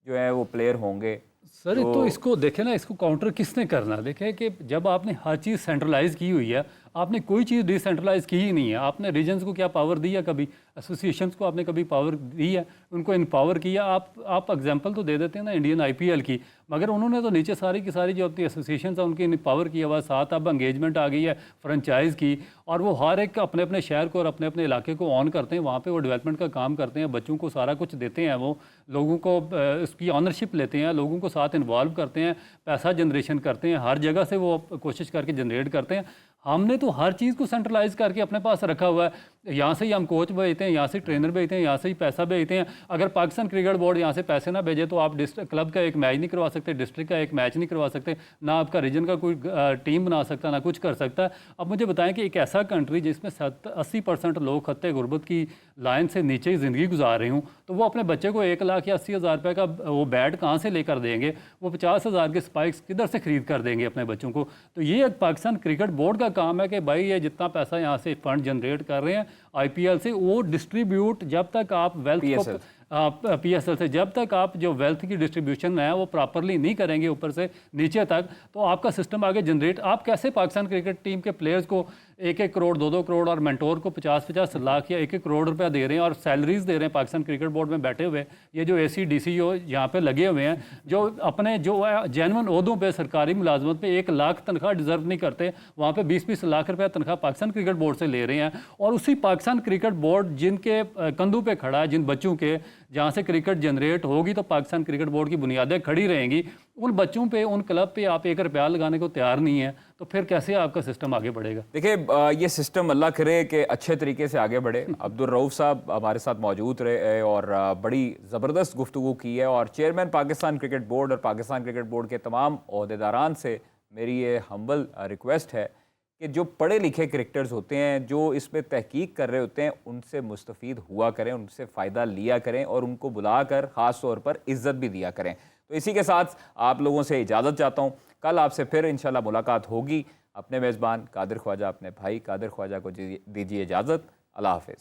जो है वो प्लेयर होंगे। सर तो इसको देखें ना, इसको काउंटर किसने करना? देखें कि जब आपने हर चीज़ सेंट्रलाइज की हुई है, आपने कोई चीज़ डिसेंट्रलाइज की ही नहीं है। आपने रीजन्स को क्या पावर दी है? कभी एसोसिएशंस को आपने कभी पावर दी है? उनको इनपावर किया? आप एग्जांपल तो दे देते हैं ना इंडियन IPL की, मगर उन्होंने तो नीचे सारी की सारी जो अपनी एसोसिएशंस हैं उनकी पावर किया हुआ। साथ अब एंगेजमेंट आ गई है फ्रेंचाइज की, और वो हर एक अपने अपने शहर को और अपने अपने इलाके को ऑन करते हैं, वहाँ पर वो डेवलपमेंट का काम करते हैं, बच्चों को सारा कुछ देते हैं, वो लोगों को उसकी ऑनरशिप लेते हैं, लोगों को साथ इन्वॉल्व करते हैं, पैसा जनरेशन करते हैं, हर जगह से वो कोशिश करके जनरेट करते हैं। हमने तो हर चीज़ को सेंट्रलाइज करके अपने पास रखा हुआ है। यहाँ से ही हम कोच भेजते हैं, यहाँ से ट्रेनर भेजते हैं, यहाँ से ही पैसा भेजते हैं। अगर पाकिस्तान क्रिकेट बोर्ड यहाँ से पैसे ना भेजे तो आप क्लब का एक मैच नहीं करवा सकते, डिस्ट्रिक्ट का एक मैच नहीं करवा सकते, ना आपका रीजन का कोई टीम बना सकता, ना कुछ कर सकता। अब मुझे बताएं कि एक ऐसा कंट्री जिसमें 80% लोग खत्ते गुर्बत की लाइन से नीचे ही ज़िंदगी गुजार रहे हूँ, तो वो अपने बच्चे को 1 लाख या 80,000 रुपये का वो बैट कहाँ से लेकर देंगे? वो 50,000 के स्पाइक्स किधर से खरीद कर देंगे अपने बच्चों को? तो ये एक पाकिस्तान क्रिकेट बोर्ड का काम है कि भाई ये जितना पैसा यहाँ से फंड जनरेट कर रहे हैं IPL से, वो डिस्ट्रीब्यूट, जब तक आप वेल्थ को PSL से। जब तक आप जो वेल्थ की डिस्ट्रीब्यूशन है वो प्रॉपरली नहीं करेंगे ऊपर से नीचे तक, तो आपका सिस्टम आगे जनरेट, आप कैसे पाकिस्तान क्रिकेट टीम के प्लेयर्स को 1-1 करोड़ 2-2 करोड़ और मेंटोर को 50-50 लाख या 1-1 करोड़ रुपया दे रहे हैं और सैलरीज दे रहे हैं पाकिस्तान क्रिकेट बोर्ड में बैठे हुए, ये जो AC DCO यहाँ पे लगे हुए हैं, जो अपने जो जेन्युइन ओहदों पे सरकारी मुलाजमत पे 1 लाख तनख्वाह डिजर्व नहीं करते, वहाँ पे 20-20 लाख रुपया तनख्वाह पाकिस्तान क्रिकेट बोर्ड से ले रहे हैं। और उसी पाकिस्तान क्रिकेट बोर्ड जिनके कंधों पे खड़ा है, जिन बच्चों के जहाँ से क्रिकेट जनरेट होगी तो पाकिस्तान क्रिकेट बोर्ड की बुनियादें खड़ी रहेंगी, उन बच्चों पे, उन क्लब पे आप 1 रुपया लगाने को तैयार नहीं है, तो फिर कैसे आपका सिस्टम आगे बढ़ेगा? देखिए, ये सिस्टम अल्लाह करे कि अच्छे तरीके से आगे बढ़े। अब्दुल रऊफ साहब हमारे साथ मौजूद रहे और बड़ी ज़बरदस्त गुफ्तगू की है, और चेयरमैन पाकिस्तान क्रिकेट बोर्ड और पाकिस्तान क्रिकेट बोर्ड के तमाम ओहदेदारान से मेरी ये हम्बल रिक्वेस्ट है कि जो पढ़े लिखे क्रिकेटर्स होते हैं, जो इसमें तहकीक कर रहे होते हैं, उनसे मुस्तफ़ीद हुआ करें, उनसे फ़ायदा लिया करें और उनको बुलाकर ख़ास तौर पर इज़्ज़त भी दिया करें। तो इसी के साथ आप लोगों से इजाज़त चाहता हूँ। कल आपसे फिर इंशाल्लाह मुलाकात होगी। अपने मेज़बान कादिर ख्वाजा, अपने भाई कादिर ख्वाजा को दीजिए इजाज़त। अल्लाह हाफ़िज़।